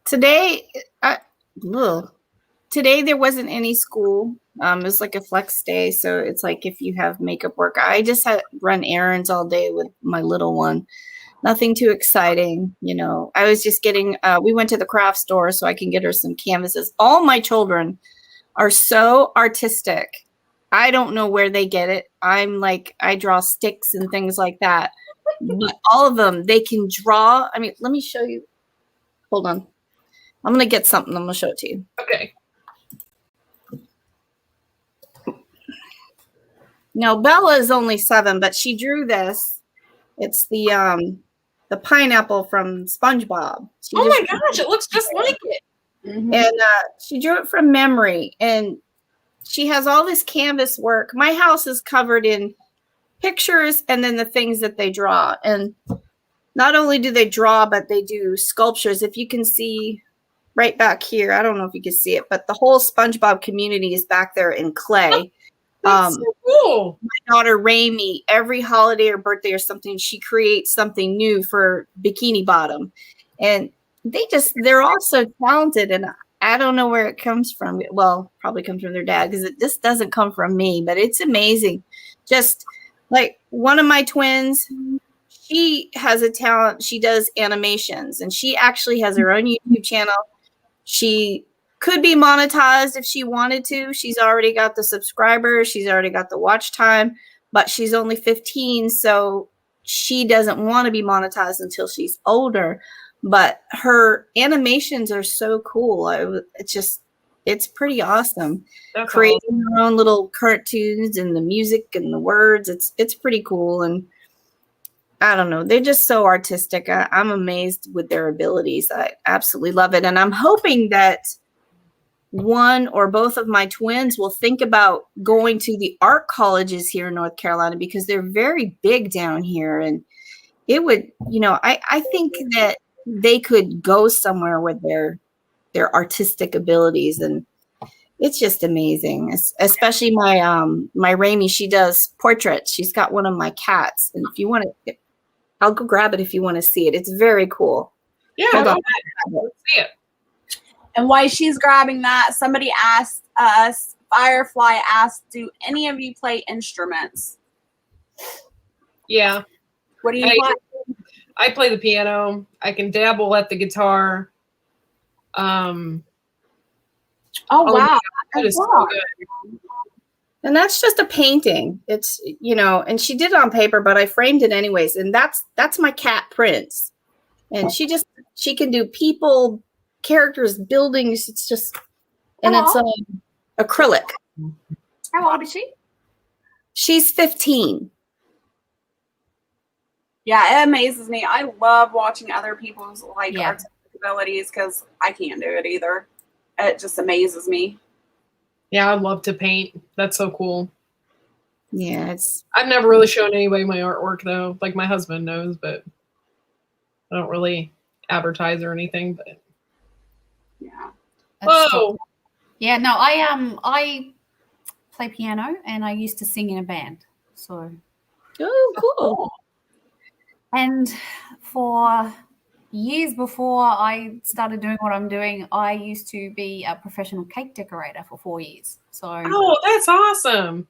Today there wasn't any school. It was like a flex day, so it's like if you have makeup work. I just had run errands all day with my little one. Nothing too exciting, I was just getting. We went to the craft store so I can get her some canvases. All my children are so artistic. I don't know where they get it. I'm like, I draw sticks and things like that. But all of them, they can draw. I mean, let me show you. Hold on. I'm going to get something. I'm going to show it to you.
Okay.
Now, Bella is only 7, but she drew this. It's the pineapple from SpongeBob.
Oh my gosh, it looks just like it.
Mm-hmm. And she drew it from memory. And she has all this canvas work. My house is covered in pictures and then the things that they draw. And not only do they draw, but they do sculptures. If you can see right back here, I don't know if you can see it, but the whole SpongeBob community is back there in clay.
That's so cool.
My daughter Raimi, every holiday or birthday or something, she creates something new for Bikini Bottom. And they're all so talented, and I don't know where it comes from. Well, probably comes from their dad, because it just doesn't come from me, but it's amazing. Just like one of my twins, she has a talent. She does animations, and she actually has her own YouTube channel. She could be monetized if she wanted to. She's already got the subscribers. She's already got the watch time, but she's only 15, so she doesn't want to be monetized until she's older. But her animations are so cool. It's pretty awesome.
That's
Creating
awesome.
her own little cartoons and the music and the words. It's pretty cool. And I don't know. They're just so artistic. I'm amazed with their abilities. I absolutely love it. And I'm hoping that one or both of my twins will think about going to the art colleges here in North Carolina, because they're very big down here. And it would, I think that they could go somewhere with their artistic abilities, and it's just amazing. Especially my Raimi, she does portraits. She's got one of my cats, and if you want to, I'll go grab it if you want to see it. It's very cool.
Yeah,
Hold on.
let's see it.
And while she's grabbing that, somebody asked us, Firefly asked, do any of you play instruments?
Yeah.
What do you play?
I play the piano. I can dabble at the guitar.
Oh, wow.
That is so good.
And that's just a painting. It's, and she did it on paper, but I framed it anyways. And that's my cat Prince. And she can do people, characters, buildings. It's just, and it's acrylic.
How old is she?
She's 15.
Yeah, it amazes me. I love watching other people's artistic abilities, because I can't do it either. It just amazes me.
Yeah, I'd love to paint. That's so cool.
Yeah,
I've never really shown anybody my artwork though. Like my husband knows, but I don't really advertise or anything. But
Yeah.
whoa,
Yeah, no, I play piano, and I used to sing in a band. So
oh, cool.
And for years before I started doing what I'm doing, I used to be a professional cake decorator for 4 years. So,
that's awesome.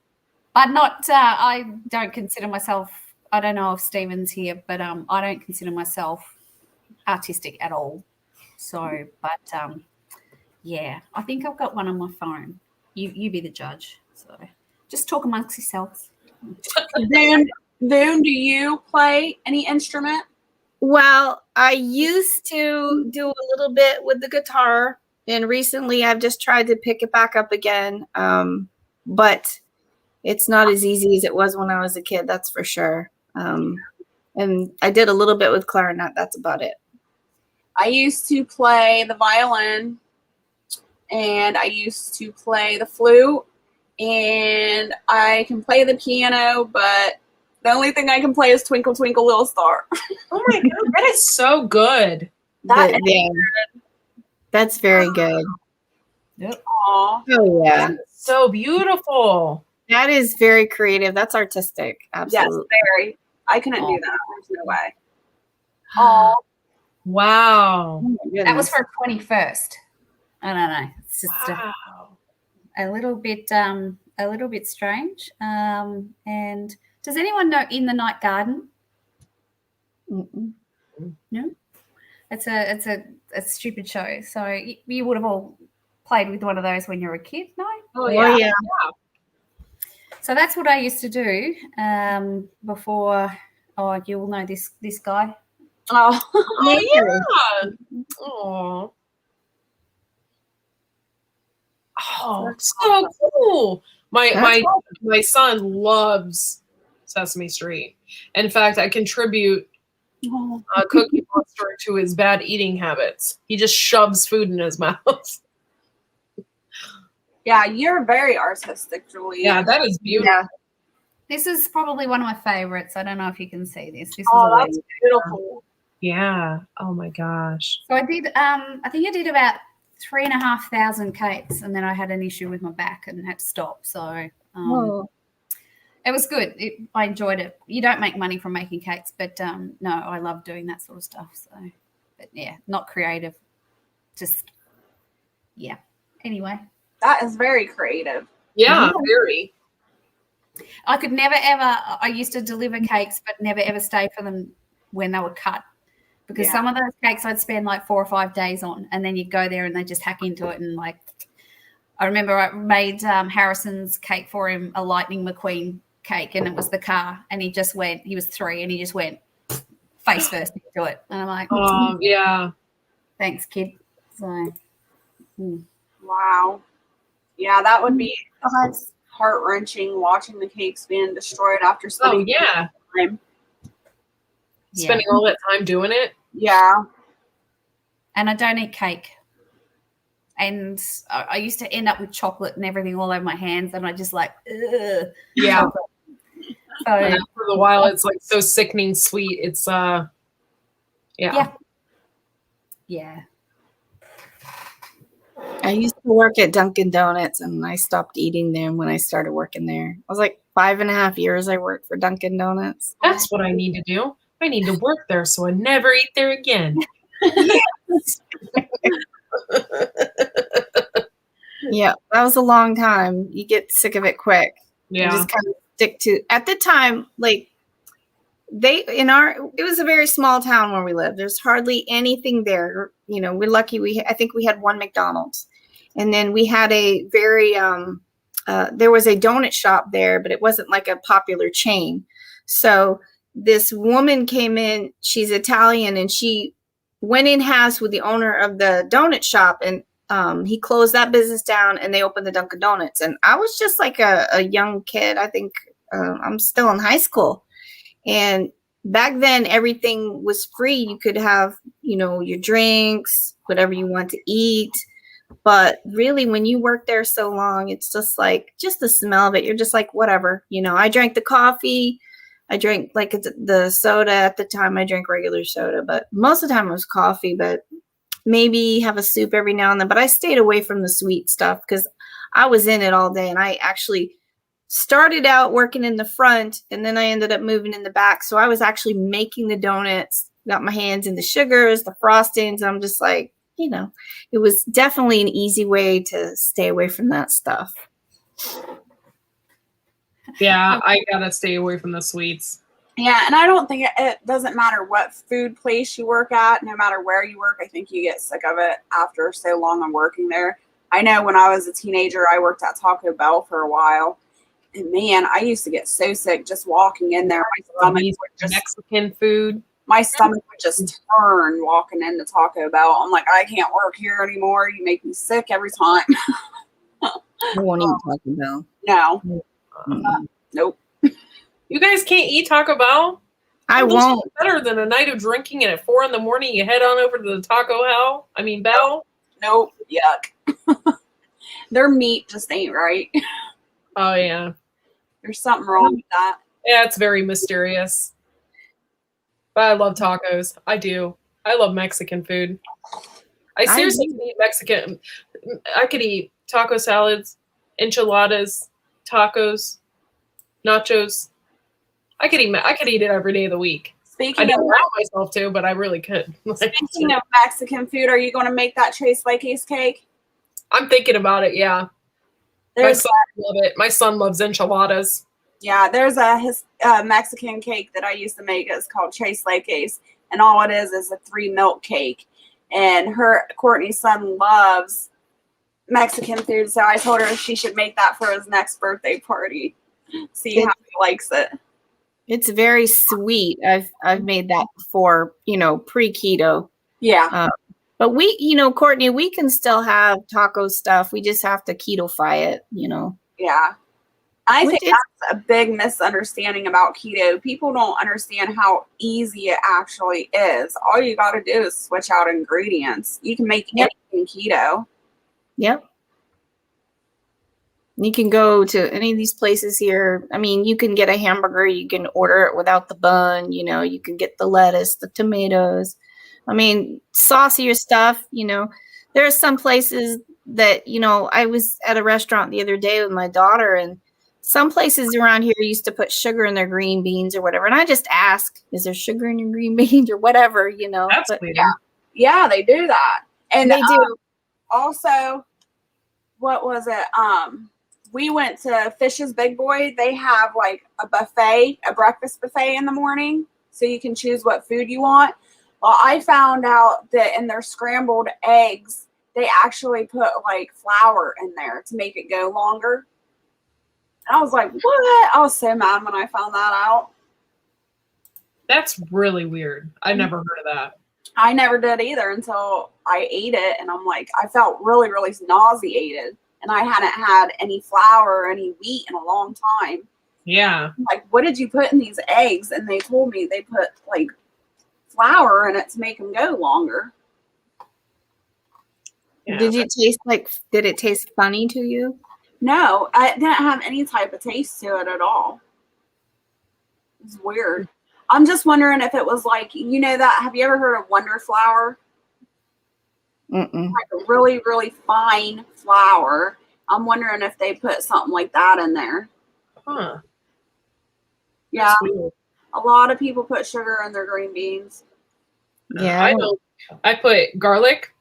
but not, I don't consider myself, I don't know if Stephen's here, but I don't consider myself artistic at all. So, but yeah, I think I've got one on my phone. You be the judge. So just talk amongst yourselves.
Boone, do you play any instrument?
Well, I used to do a little bit with the guitar, and recently I've just tried to pick it back up again. But it's not as easy as it was when I was a kid, that's for sure. And I did a little bit with clarinet. That's about it.
I used to play the violin, and I used to play the flute, and I can play the piano, but the only thing I can play is Twinkle Twinkle Little Star.
Oh my god, that is so good.
That
That's very good.
Yep.
Aw.
Oh yeah,
So beautiful.
that is very creative. That's artistic.
Yes,
Absolutely.
very. I couldn't do that. There's no way. Oh,
Wow.
Oh, my
That was
goodness.
for 21st. I don't know. It's just
Wow.
a little bit strange. And does anyone know In the Night Garden?
Mm-mm.
No, it's a stupid show. So you would have all played with one of those when you were a kid, no?
oh
Oh,
yeah.
yeah.
So that's what I used to do before. Oh, you will know this guy.
Oh,
Oh yeah. Oh. Oh, so cool. My son loves Sesame Street. In fact, I contribute Cookie Monster to his bad eating habits. He just shoves food in his mouth.
Yeah, you're very artistic, Julie.
Yeah, that is beautiful.
Yeah.
This is probably one of my favorites. I don't know if you can see this. This is
Oh,
a
that's beautiful.
Yeah. Oh my gosh.
So I did. I think I did about 3,500 cakes, and then I had an issue with my back and had to stop. So
Oh.
it was good. I enjoyed it. You don't make money from making cakes, but no, I love doing that sort of stuff. So, but yeah, not creative. Just yeah. Anyway,
That is very creative.
Yeah, very.
I could never ever. I used to deliver cakes, but never ever stay for them when they were cut, because some of those cakes I'd spend like 4 or 5 days on, and then you'd go there and they just hack into it. And like, I remember I made Harrison's cake for him, a Lightning McQueen cake, and it was the car, and he just went. He was 3, and he just went face first into it, and I'm like,
Yeah.
thanks, kid. So.
Wow. Yeah, that would be heart-wrenching watching the cakes being destroyed after spending time.
Spending all that time doing it.
Yeah.
And I don't eat cake. And I used to end up with chocolate and everything all over my hands, and I just like, ugh.
Yeah.
So
and after a while, it's like so sickening sweet. It's
yeah.
I used to work at Dunkin' Donuts, and I stopped eating them when I started working there. I was like 5.5 years I worked for Dunkin' Donuts.
That's what I need to do. I need to work there so I never eat there again.
Yeah, that was a long time. You get sick of it quick.
Yeah.
You just kind of stick to, at the time, like it was a very small town where we lived. There's hardly anything there. You know, we're lucky. I think we had one McDonald's, and then we had a very, there was a donut shop there, but it wasn't like a popular chain. So this woman came in, she's Italian, and she went in house with the owner of the donut shop, and he closed that business down, and they opened the Dunkin' Donuts. And I was just like a young kid. I think I'm still in high school. And back then, everything was free. You could have, your drinks, whatever you want to eat. But really, when you work there so long, it's just like, just the smell of it. You're just like, whatever. I drank the coffee. I drank like the soda at the time. I drank regular soda, but most of the time it was coffee, but maybe have a soup every now and then. But I stayed away from the sweet stuff because I was in it all day. And I actually started out working in the front, and then I ended up moving in the back. So I was actually making the donuts, got my hands in the sugars, the frostings. I'm just like, it was definitely an easy way to stay away from that stuff.
Yeah, I gotta stay away from the sweets.
Yeah, and I don't think it doesn't matter what food place you work at, no matter where you work. I think you get sick of it after so long of working there. I know when I was a teenager, I worked at Taco Bell for a while. And man, I used to get so sick just walking in there. My stomach would just turn walking into Taco Bell. I'm like, I can't work here anymore. You make me sick every time.
I won't eat Taco Bell.
No. Nope.
You guys can't eat Taco Bell?
I won't.
Better than a night of drinking, and at 4 a.m. you head on over to the Bell.
Nope. Yuck. Their meat just ain't right.
Oh yeah.
There's something wrong with that.
Yeah, it's very mysterious. But I love tacos. I do. I love Mexican food. I seriously can eat Mexican. I could eat taco salads, enchiladas, tacos, nachos. I could eat it every day of the week. I don't allow myself to, but I really could.
Speaking of Mexican food, are you going to make that Tres Leches cake?
I'm thinking about it, yeah. My son loves it. My son loves enchiladas. Yeah,
there's a Mexican cake that I used to make. It's called Tres Leches, and all it is a 3 milk cake. And Courtney's son loves Mexican food, so I told her she should make that for his next birthday party. See how he likes it.
It's very sweet. I've made that before, pre-keto.
Yeah.
But we, Courtney, we can still have taco stuff. We just have to ketofy it,
Yeah. I think that's a big misunderstanding about keto. People don't understand how easy it actually is. All you got to do is switch out ingredients. You can make anything keto.
Yep. You can go to any of these places here. I mean, you can get a hamburger. You can order it without the bun. You know, you can get the lettuce, the tomatoes. I mean, saucier stuff. You know, there are some places that, you know, I was at a restaurant the other day with my daughter, and some places around here used to put sugar in their green beans or whatever. And I just ask, is there sugar in your green beans or whatever, you know?
That's
but
weird.
Yeah, they do that. And
they do.
Also, what was it? We went to Fish's Big Boy. They have like a buffet, a breakfast buffet in the morning, so you can choose what food you want. Well, I found out that in their scrambled eggs, they actually put like flour in there to make it go longer. And I was like, what? I was so mad when I found that out.
That's really weird. I never heard of that.
I never did either until I ate it. And I'm like, I felt really, really nauseated. And I hadn't had any flour or any wheat in a long time.
Yeah.
I'm like, what did you put in these eggs? And they told me they put like flour in it to make them go longer.
Yeah.
Did it taste funny to you?
No, I didn't have any type of taste to it at all. It's weird. I'm just wondering if it was like, you know, that, have you ever heard of Wonder Flour?
Mm-mm.
Like a really, really fine flour. I'm wondering if they put something like that in there.
Huh.
Yeah.
That's weird.
A lot of people put sugar in their green beans.
Yeah.
I don't. I put garlic.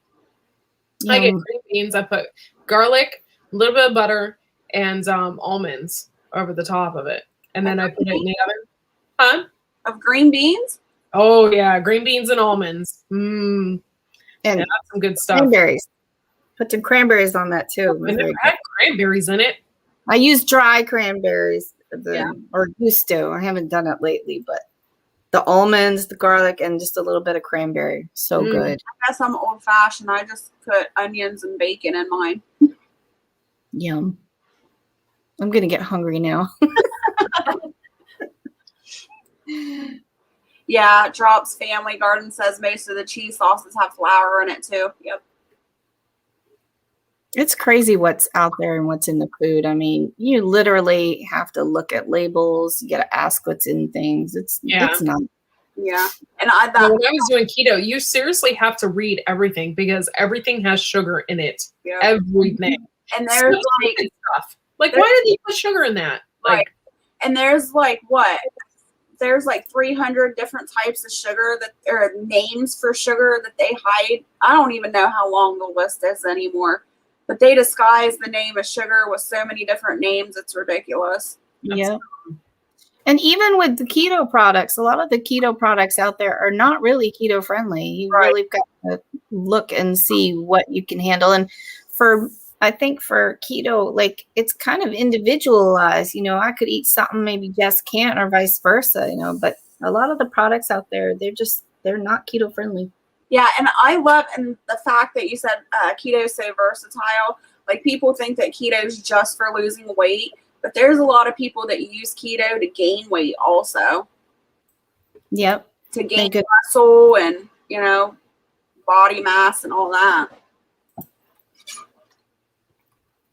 I get green beans. I put garlic, a little bit of butter, and almonds over the top of it. And then I put it in the oven. Huh?
Of green beans?
Oh, yeah. Green beans and almonds.
And
that's some good stuff.
cranberries. Put some cranberries on that too.
I never had cranberries in it.
I use dry cranberries or used to. I haven't done it lately, but the almonds, the garlic, and just a little bit of cranberry. So good.
I guess I'm old fashioned. I just put onions and bacon in mine.
Yum. I'm going to get hungry now.
Yeah, Drops Family Garden says most of the cheese sauces have flour in it too. Yep.
It's crazy what's out there and what's in the food. I mean, you literally have to look at labels. You got to ask what's in things. It's not.
Yeah. And
when I was doing keto, you seriously have to read everything because everything has sugar in it. Yeah. Everything.
And there's
stuff. Like, why did they put sugar in that? Like,
right. And there's like what? There's like 300 different types of sugar that or names for sugar that they hide. I don't even know how long the list is anymore. But they disguise the name of sugar with so many different names. It's ridiculous.
Yeah. And even with the keto products, a lot of the keto products out there are not really keto friendly. You really got to look and see what you can handle. And I think for keto, like it's kind of individualized. You know, I could eat something maybe Jess can't, or vice versa. You know, but a lot of the products out there, they're not keto friendly.
Yeah, and I love the fact that you said keto is so versatile. Like people think that keto is just for losing weight, but there's a lot of people that use keto to gain weight also.
Yep.
To gain muscle and, you know, body mass and all that.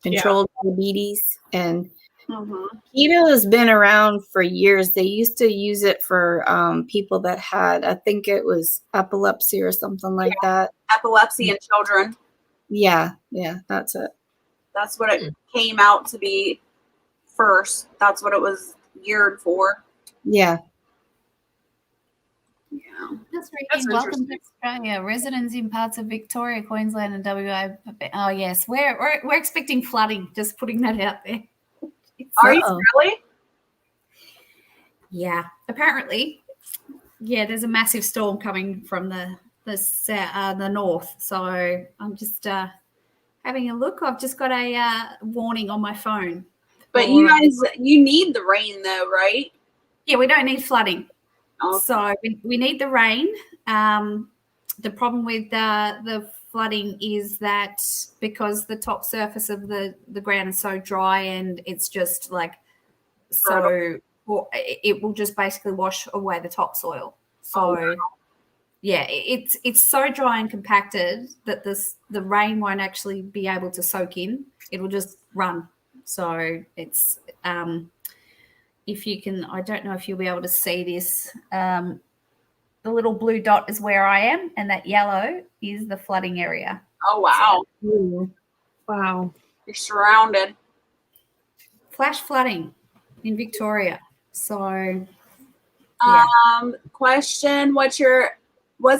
Controlled diabetes and keto has been around for years. They used to use it for people that had, I think it was epilepsy or something like that.
Epilepsy in children.
Yeah, that's it.
That's what it came out to be first. That's what it was geared for.
Yeah.
That's right. Welcome to Australia. Residents in parts of Victoria, Queensland, and WA. Oh yes, we're expecting flooding. Just putting that out there.
Are you really?
Yeah. Apparently, yeah. There's a massive storm coming from the north. So I'm just having a look. I've just got a warning on my phone.
But you guys, you need the rain though, right?
Yeah, we don't need flooding.
Oh.
So we need the rain. The problem with the flooding is that because the top surface of the ground is so dry and it's just like so, it will just basically wash away the topsoil. So yeah, it's so dry and compacted that the rain won't actually be able to soak in. It will just run. So it's if you can, I don't know if you'll be able to see this. The little blue dot is where I am, and that yellow is the flooding area.
Oh, wow.
Ooh. Wow.
You're surrounded.
Flash flooding in Victoria. So, yeah.
Question, what's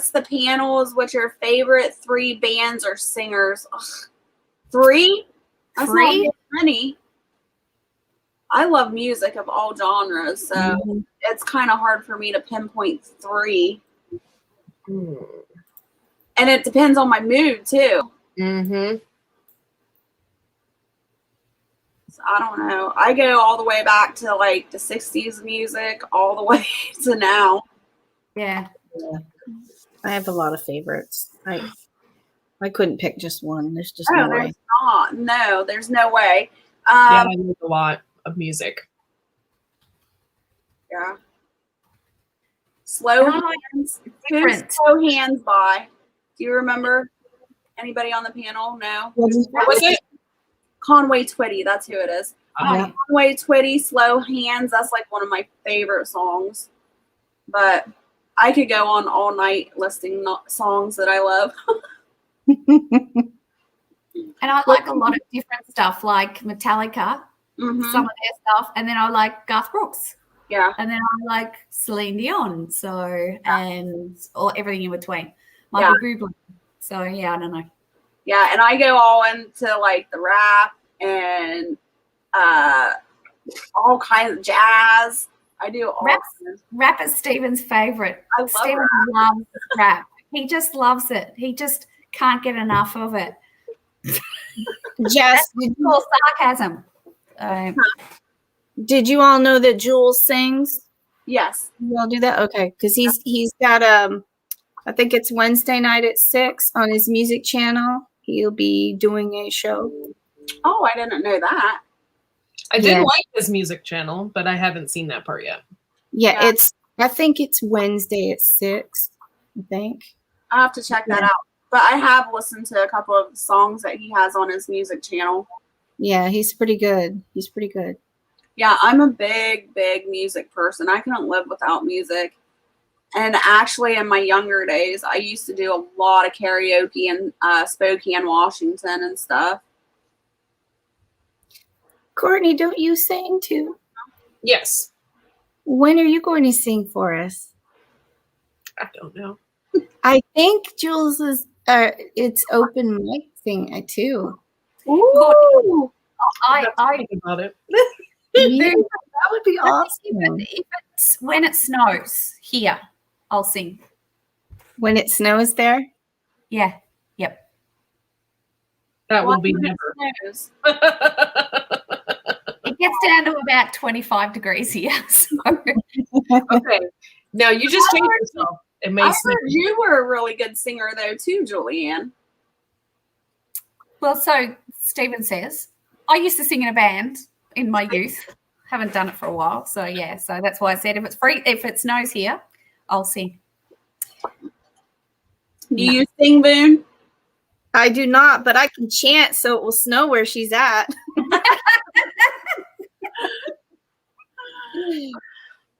the panels? What's your favorite 3 bands or singers? Ugh. 3? That's
3?
not very many. I love music of all genres, so it's kind of hard for me to pinpoint 3.
Mm.
And it depends on my mood, too.
Mm-hmm.
So I don't know. I go all the way back to like the 60s music, all the way to now.
Yeah.
I have a lot of favorites. I couldn't pick just one. There's just
Oh,
no way.
there's not. No, there's no way.
Yeah, I love a lot of music.
Yeah. Slow Hands. Who's Slow Hands by? Do you remember anybody on the panel? No.
What was it?
Conway Twitty. That's who it is.
Yeah.
Conway Twitty, Slow Hands. That's like one of my favorite songs. But I could go on all night listing songs that I love.
And I like a lot of different stuff, like Metallica,
Mm-hmm.
some of their stuff, and then I like Garth Brooks.
Yeah.
And then I like Celine Dion, and everything in between. Michael Bublé. So yeah, I don't know.
Yeah, and I go all into like the rap and all kinds of jazz. I do all kinds.
Rap is Steven's favorite.
I love
Steven
rap.
loves rap. He just loves it. He just can't get enough of it.
Jess,
That's all sarcasm.
did you all know that Jules sings?
Yes.
You all do that? Okay, because he's got I think it's Wednesday night at 6 on his music channel. He'll be doing a show.
Oh, I didn't know that.
I did like his music channel, but I haven't seen that part yet.
Yeah, I think it's Wednesday at 6, I think.
I'll have to check that out. But I have listened to a couple of songs that he has on his music channel.
Yeah, he's pretty good. He's pretty good.
Yeah, I'm a big, big music person. I couldn't live without music. And actually, in my younger days, I used to do a lot of karaoke in Spokane, Washington and stuff.
Courtney, don't you sing too?
Yes.
When are you going to sing for us?
I don't know.
I think Jules is it's open mic thing too.
Ooh.
I think about it.
Yeah, that would be awesome.
When it snows here, I'll sing.
When it snows there?
Yeah. Yep.
That will be never.
It gets down to about 25 degrees here. So.
Okay. Now you just changed yourself. It may
I heard you were a really good singer though too, Julianne.
Well, so Stephen says, I used to sing in a band in my youth. Haven't done it for a while. So yeah, so that's why I said if it snows here, I'll sing.
Do you sing, Boone?
I do not, but I can chant so it will snow where she's at.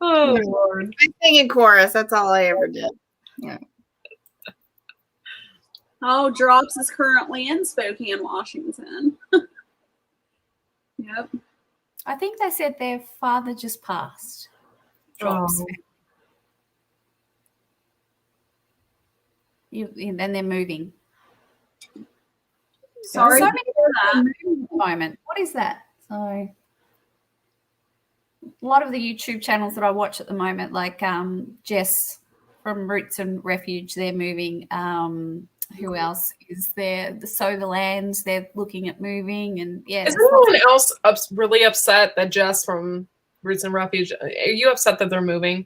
Oh Lord.
I sing in chorus. That's all I ever did. Yeah.
Oh, Drops is currently in Spokane, Washington. Yep.
I think they said their father just passed. Drops. And then they're moving.
Sorry
so
to
many
hear that.
moving at the moment. What is that? So a lot of the YouTube channels that I watch at the moment, like Jess from Roots and Refuge, they're moving. Who else is there? The Sow the Lands, they're looking at moving, and yeah.
Is anyone else really upset that Jess from Roots and Refuge? Are you upset that they're moving?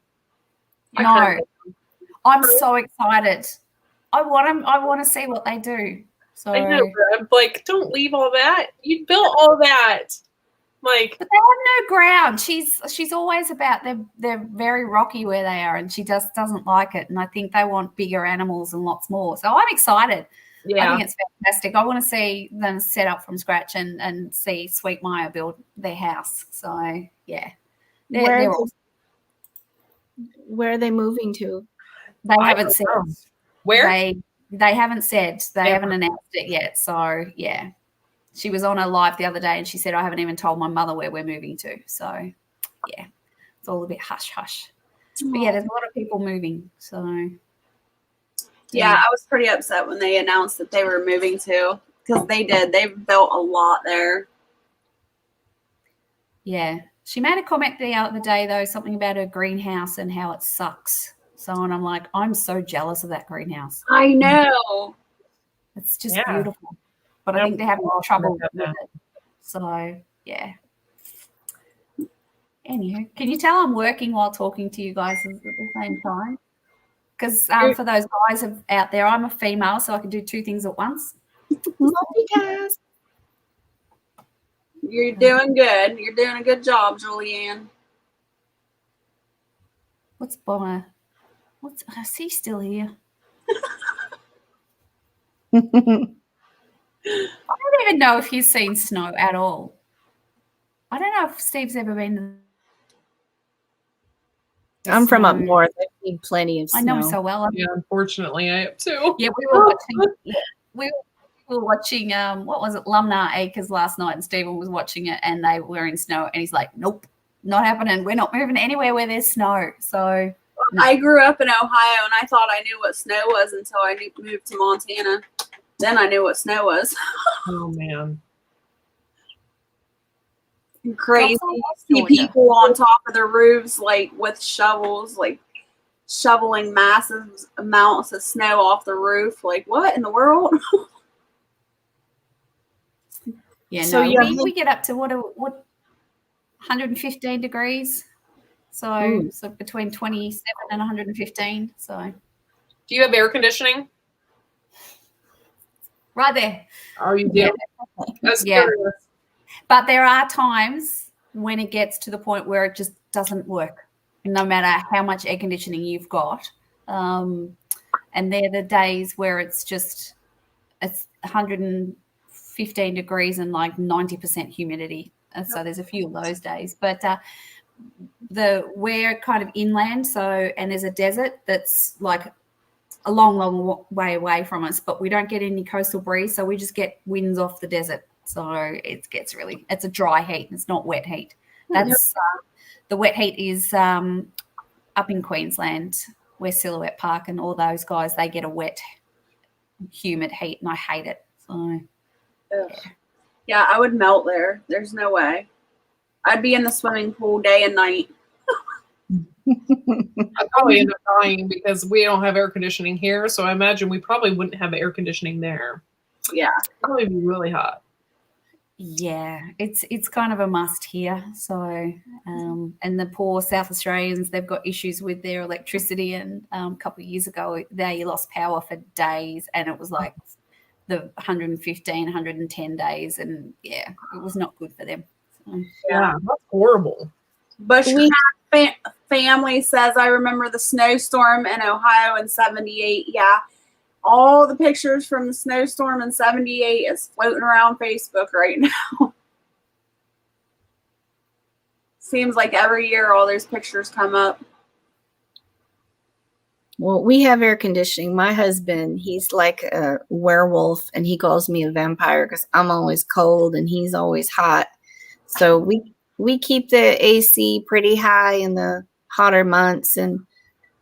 No, I'm so excited. I want to see what they do. So
I know, but I'm like, don't leave all that. You built all that. Like,
but they have no ground. She's always about they're very rocky where they are, and she just doesn't like it. And I think they want bigger animals and lots more. So I'm excited.
Yeah.
I think it's fantastic. I want to see them set up from scratch and see Sweet Maya build their house. So yeah, they're awesome.
Where are they moving to?
They haven't said
where.
They haven't said. They
Yeah.
haven't announced it yet. So yeah, she was on a live the other day and she said, I haven't even told my mother where we're moving to. So yeah, it's all a bit hush hush. But yeah, there's a lot of people moving. So
yeah, I was pretty upset when they announced that they were moving to, because they did. They've built a lot there.
Yeah. She made a comment the other day, though, something about her greenhouse and how it sucks. So, and I'm like, I'm so jealous of that greenhouse.
I know.
It's just beautiful. But I think they're having trouble with it. So, yeah. Anywho, can you tell I'm working while talking to you guys at the same time? Because for those guys out there, I'm a female, so I can do two things at once.
Multitask.
You're doing good. You're doing a good job, Julianne.
What's Bomber? Is he still here? I don't even know if he's seen snow at all. I don't know if Steve's ever been.
I'm from up north. I've seen plenty of snow.
I know him so well.
Yeah, unfortunately, I have too.
Yeah, we were watching. We were watching. What was it, Lumnar Acres last night, and Stephen was watching it, and they were in snow, and he's like, "Nope, not happening. We're not moving anywhere where there's snow." So
I grew up in Ohio, and I thought I knew what snow was until I moved to Montana. Then I knew what snow was.
Oh man.
Crazy. See people on top of the roofs, like with shovels, like shoveling massive amounts of snow off the roof. Like, what in the world?
yeah,
So
no, we get up to what 115 degrees. So so between 27 and 115. So
do you have air conditioning?
Right there.
Oh, you do?
Yeah. But there are times when it gets to the point where it just doesn't work, no matter how much air conditioning you've got. And they're the days where it's 115 degrees and like 90% humidity. And so there's a few of those days. But we're kind of inland, and there's a desert that's like a long way away from us, but we don't get any coastal breeze, so we just get winds off the desert. So it's a dry heat. It's not wet heat. That's the wet heat is up in Queensland, where Silhouette Park and all those guys, they get a wet, humid heat, and I hate it. So
yeah, I would melt there. There's no way. I'd be in the swimming pool day and night.
I'd probably end up dying because we don't have air conditioning here, so I imagine we probably wouldn't have air conditioning there.
Yeah,
it'd probably be really hot.
Yeah, it's kind of a must here. So, and the poor South Australians, they've got issues with their electricity. And a couple of years ago, they lost power for days, and it was like the 115, 110 days, and yeah, it was not good for them. So,
yeah, that's horrible.
Bushcraft family says, I remember the snowstorm in Ohio in 78. Yeah. All the pictures from the snowstorm in 78 is floating around Facebook right now. Seems like every year all those pictures come up.
Well, we have air conditioning. My husband, he's like a werewolf, and he calls me a vampire because I'm always cold and he's always hot. So we keep the AC pretty high in the hotter months, and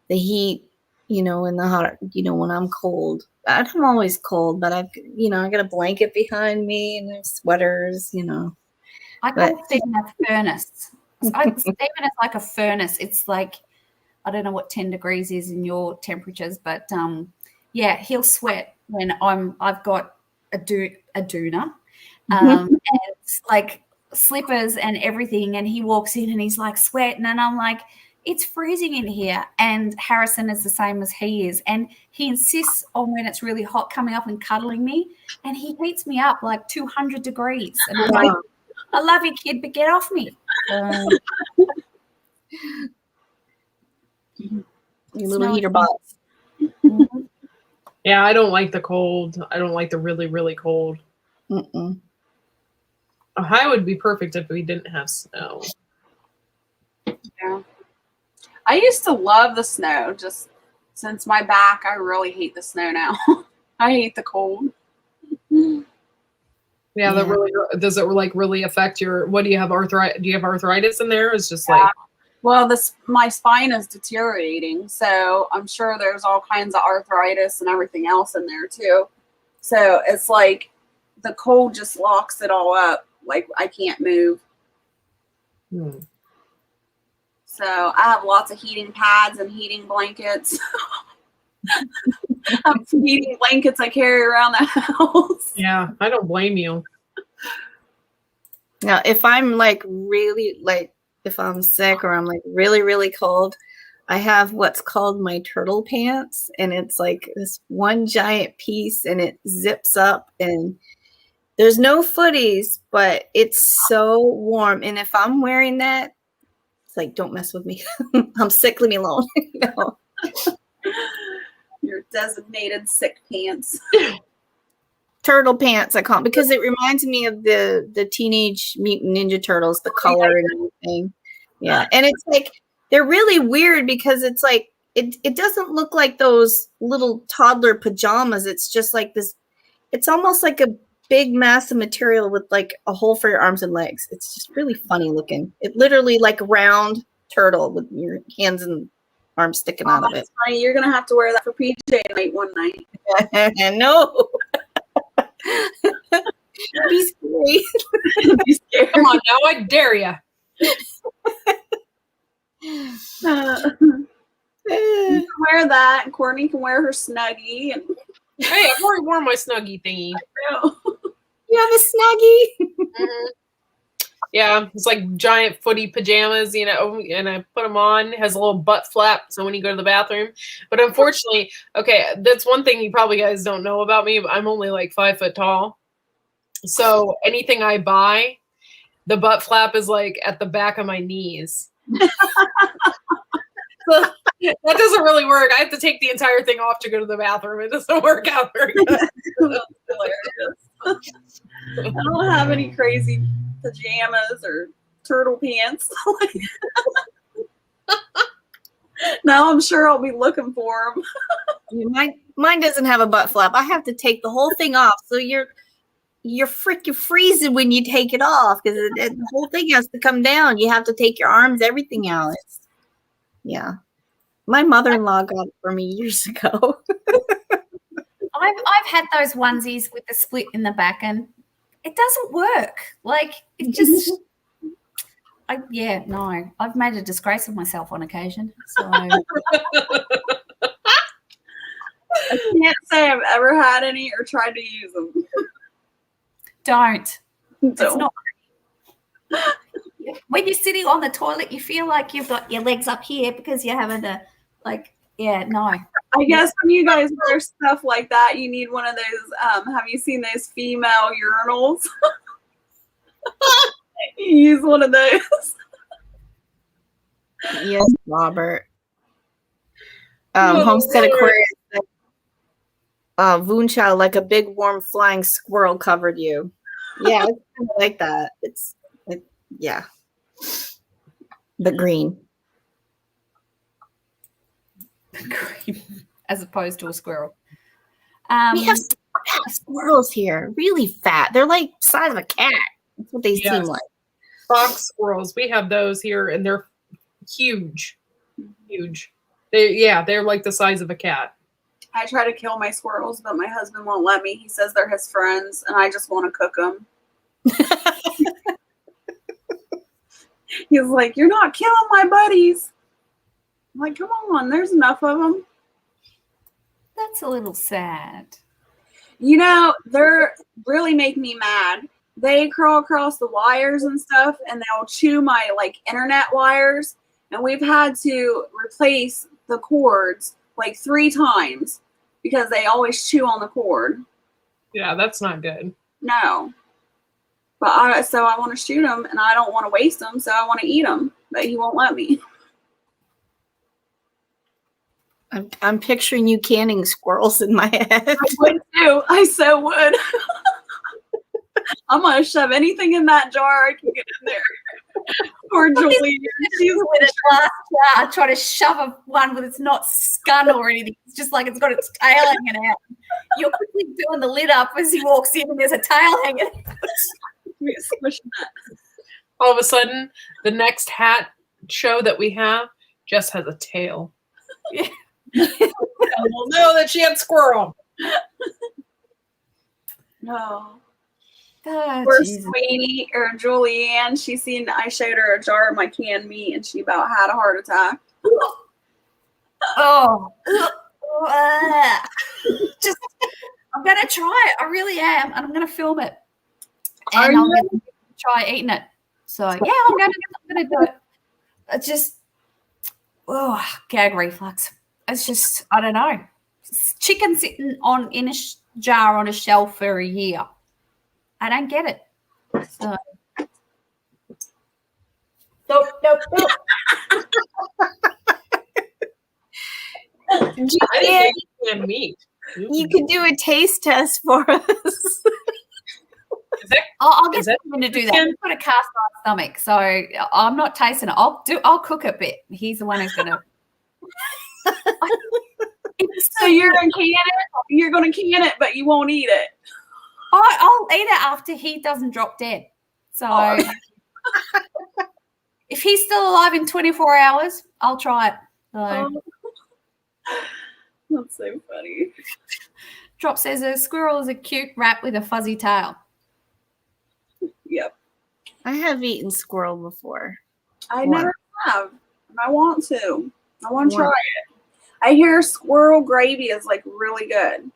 the heat, in the hot, when I'm cold. I'm always cold, but I got a blanket behind me and there's sweaters,
I call Stephen a furnace. Stephen is like a furnace. It's like, I don't know what 10 degrees is in your temperatures, but yeah, he'll sweat when I've got a doona, and it's like slippers and everything, and he walks in and he's like sweating, and I'm like, it's freezing in here. And Harrison is the same as he is, and he insists on when it's really hot coming up and cuddling me, and he heats me up like 200 degrees, and I'm like, I love you, kid, but get off me.
Your little heater box.
Yeah, Yeah, I don't like the cold. I don't like the really, really cold.
Mm-mm.
Ohio would be perfect if we didn't have snow.
Yeah. I used to love the snow. Just since my back, I really hate the snow now. I hate the cold.
Yeah, that
Yeah.
really does it like really affect your. What do you have arthritis? Do you have arthritis in there? It's just
Yeah.
like
Well, my spine is deteriorating, so I'm sure there's all kinds of arthritis and everything else in there too. So it's like the cold just locks it all up. Like I can't move. So I have lots of heating pads and heating blankets. I have some heating blankets I carry around the house.
Yeah, I don't blame you.
Now, if I'm like really like if I'm sick or I'm like really, really cold, I have what's called my turtle pants, and it's like this one giant piece and it zips up and there's no footies, but it's so warm. And if I'm wearing that, it's like, don't mess with me. I'm sick, leave me alone. No.
Your designated sick pants.
Turtle pants, I call them, because it reminds me of the Teenage Mutant Ninja Turtles, the color and everything. Yeah, and it's like they're really weird because it's like it doesn't look like those little toddler pajamas. It's just like this. It's almost like a big mass of material with like a hole for your arms and legs. It's just really funny looking. It literally like a round turtle with your hands and arms sticking out of it.
Funny. You're gonna have to wear that for PJ night one night.
No. Be scary.
Be scared.
Come on now, I dare you.
You can wear that, and Courtney can wear her snuggie. And
Hey, I've already worn my snuggie thingy.
You have a snuggie?
Mm-hmm. Yeah, it's like giant footy pajamas, you know, and I put them on. It has a little butt flap, so when you go to the bathroom. But unfortunately, okay, that's one thing you probably guys don't know about me. But I'm only like 5 foot tall, so anything I buy, the butt flap is like at the back of my knees. So that doesn't really work. I have to take the entire thing off to go to the bathroom. It doesn't work out very good.
That's hilarious. I don't have any crazy pajamas or turtle pants. Now I'm sure I'll be looking for them.
Mine doesn't have a butt flap. I have to take the whole thing off. So you're freaking freezing when you take it off because the whole thing has to come down. You have to take your arms, everything out. Yeah. My mother-in-law got it for me years ago.
I've had those onesies with the split in the back, and it doesn't work. Like it just, no. I've made a disgrace of myself on occasion. So
I can't say I've ever had any or tried to use them.
don't. It's
Don't.
not. When you're sitting on the toilet, you feel like you've got your legs up here because you're having to, no.
I guess when you guys wear stuff like that, you need one of those. Have you seen those female urinals? You use one of those.
Yes, Robert. Homestead Aquarius. Voonchild, like a big warm flying squirrel covered you. Yeah, it's kind of like that. Yeah. The green.
As opposed to a squirrel.
We have squirrels here, really fat. They're like size of a cat. That's what they seem like.
Fox squirrels. We have those here, and they're huge. Huge. They're like the size of a cat.
I try to kill my squirrels, but my husband won't let me. He says they're his friends, and I just want to cook them. He's like, "You're not killing my buddies." I'm like, "Come on, there's enough of them."
That's a little sad.
You know, they're really making me mad. They crawl across the wires and stuff, and they'll chew my internet wires. And we've had to replace the cords 3 times because they always chew on the cord.
Yeah, that's not good.
No. But so I want to shoot them, and I don't want to waste them, so I want to eat them, but he won't let me.
I'm picturing you canning squirrels in my head.
I would too. I so would. I'm gonna shove anything in that jar I can get in there. Poor Julie. She's
with a glass jar, trying to shove one with it's not scun or anything. It's just like it's got its tail hanging out. You're quickly doing the lid up as he walks in, and there's a tail hanging.
squishing that.
All of a sudden, the next hat show that we have just has a tail.
Yeah.
We'll know that she had squirrel.
No.
Oh,
Poor
Jesus.
Sweenie or Julianne, I showed her a jar of my canned meat and she about had a heart attack.
Oh. Just, I'm going to try it. I really am. And I'm going to film it.
Are
And I'm
you?
going to try eating it. So, yeah, I'm going to do it. It's just, gag reflux. It's just, I don't know. Chicken sitting in a jar on a shelf for a year. I don't get it. So. Nope.
I didn't think you can meat.
You can do a taste test for us.
I'll get someone to do that. I've got a cast iron stomach, so I'm not tasting it. I'll cook a bit. He's the one who's gonna.
So you're gonna can it? You're gonna can it, but you won't eat it.
I'll eat it after he doesn't drop dead. So if he's still alive in 24 hours, I'll try it. So.
That's so funny.
Drop says a squirrel is a cute rat with a fuzzy tail.
Yep.
I have eaten squirrel before.
I never have. And I want to. I want to try it. I hear squirrel gravy is like really good.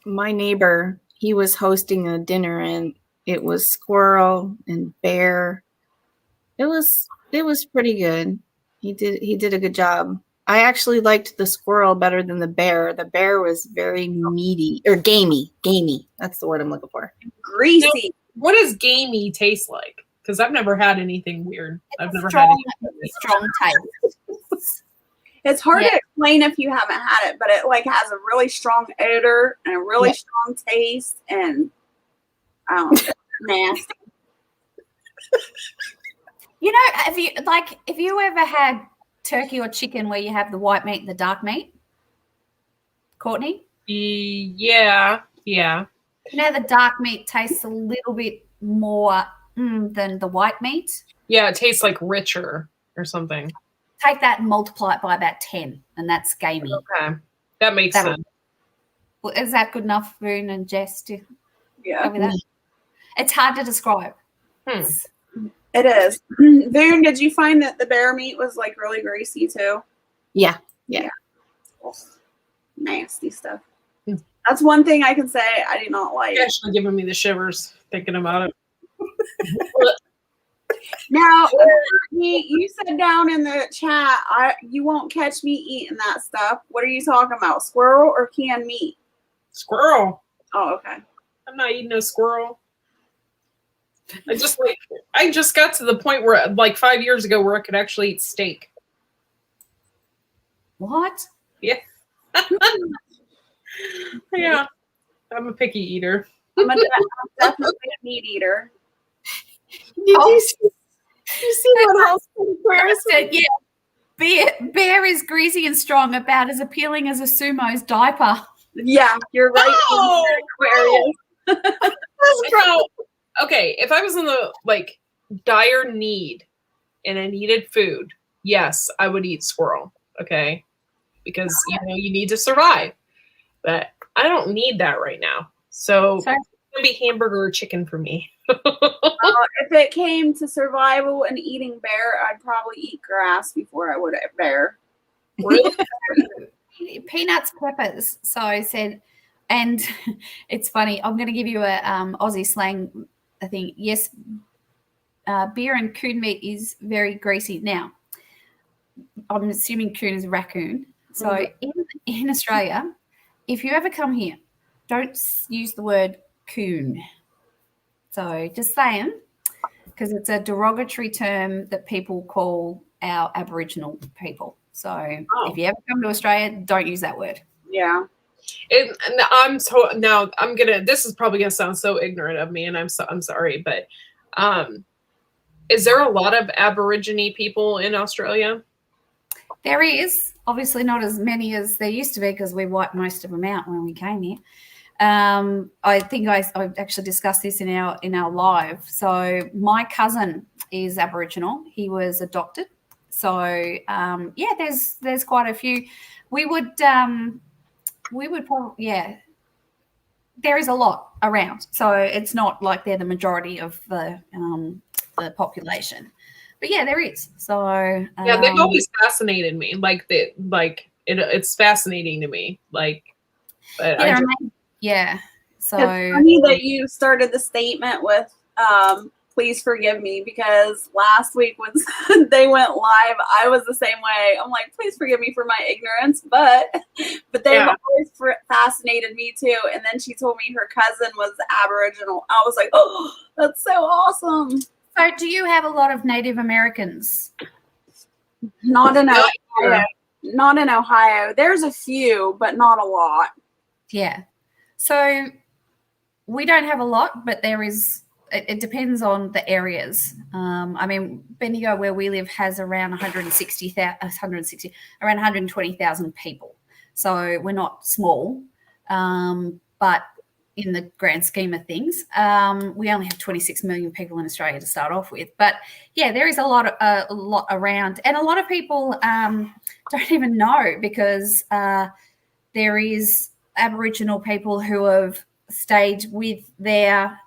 My neighbor, he was hosting a dinner and it was squirrel and bear. It was pretty good. He did a good job. I actually liked the squirrel better than the bear. The bear was very meaty or gamey. Gamey. That's the word I'm looking for.
Greasy.
Now, what does gamey taste like? Because I've never had anything weird. I've never
had
anything
strong taste.
It's hard to explain if you haven't had it, but it like has a really strong odor and a really strong taste, and I don't know, nasty.
You know, have you ever had turkey or chicken where you have the white meat and the dark meat? Courtney?
Yeah.
You know, the dark meat tastes a little bit more than the white meat.
Yeah, it tastes like richer or something.
Take that and multiply it by about 10, and that's gamey.
Okay. That makes sense.
Mm-hmm.
Well, is that good enough, Boone and Jess, to
Yeah.
over that? It's hard to describe.
It is. Boone, did you find that the bear meat was like really greasy too?
Yeah.
Ugh, nasty stuff. That's one thing I can say I do not like.
It's actually giving me the shivers thinking about it.
Now, you said down in the chat, you won't catch me eating that stuff. What are you talking about? Squirrel or canned meat?
Squirrel.
Oh, okay.
I'm not eating no squirrel. I just got to the point where like 5 years ago where I could actually eat steak.
What?
Yeah. Yeah. I'm a picky eater.
I'm definitely a meat eater.
Did you see what else?
Said, yeah. Bear is greasy and strong, about as appealing as a sumo's diaper.
Yeah, you're right.
So, okay, if I was in the like dire need and I needed food, yes, I would eat squirrel. Okay, because you need to survive. But I don't need that right now. So it's gonna be hamburger or chicken for me.
If it came to survival and eating bear, I'd probably eat grass before I would eat bear.
Really?
Peanuts, peppers. So I said, and it's funny. I'm going to give you a Aussie slang thing. Yes, beer and coon meat is very greasy. Now, I'm assuming coon is a raccoon. So in Australia, if you ever come here, don't use the word coon. So just saying, because it's a derogatory term that people call our Aboriginal people. So if you ever come to Australia, don't use that word.
Yeah.
This is probably gonna sound so ignorant of me, and I'm sorry, but is there a lot of Aborigine people in Australia?
There is, obviously not as many as there used to be because we wiped most of them out when we came here. I think I actually discussed this in our live. So my cousin is Aboriginal. He was adopted. So there's quite a few. We would probably, there is a lot around. So it's not like they're the majority of the population. But yeah, there is. So
they've always fascinated me. It's fascinating to me. So
it's funny that you started the statement with please forgive me, because last week when they went live, I was the same way. I'm like, please forgive me for my ignorance, but they've always fascinated me too. And then she told me her cousin was Aboriginal. I was like, oh, that's so awesome.
So do you have a lot of Native Americans?
Not in Ohio. Not in Ohio. There's a few, but not a lot.
Yeah. So we don't have a lot, but there is. It depends on the areas. I mean, Bendigo, where we live, has around 120,000 people. So we're not small, but in the grand scheme of things, we only have 26 million people in Australia to start off with. But yeah, there is a lot around, and a lot of people don't even know, because there is Aboriginal people who have stayed with their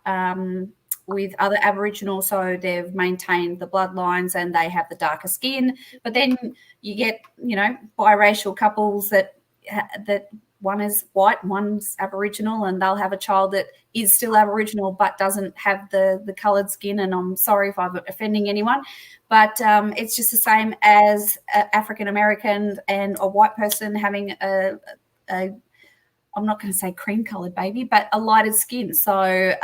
with other Aboriginal, so they've maintained the bloodlines and they have the darker skin. But then you get, biracial couples that one is white, one's Aboriginal, and they'll have a child that is still Aboriginal but doesn't have the coloured skin. And I'm sorry if I'm offending anyone, but it's just the same as African American and a white person having a I'm not going to say cream-coloured baby, but a lighter skin. So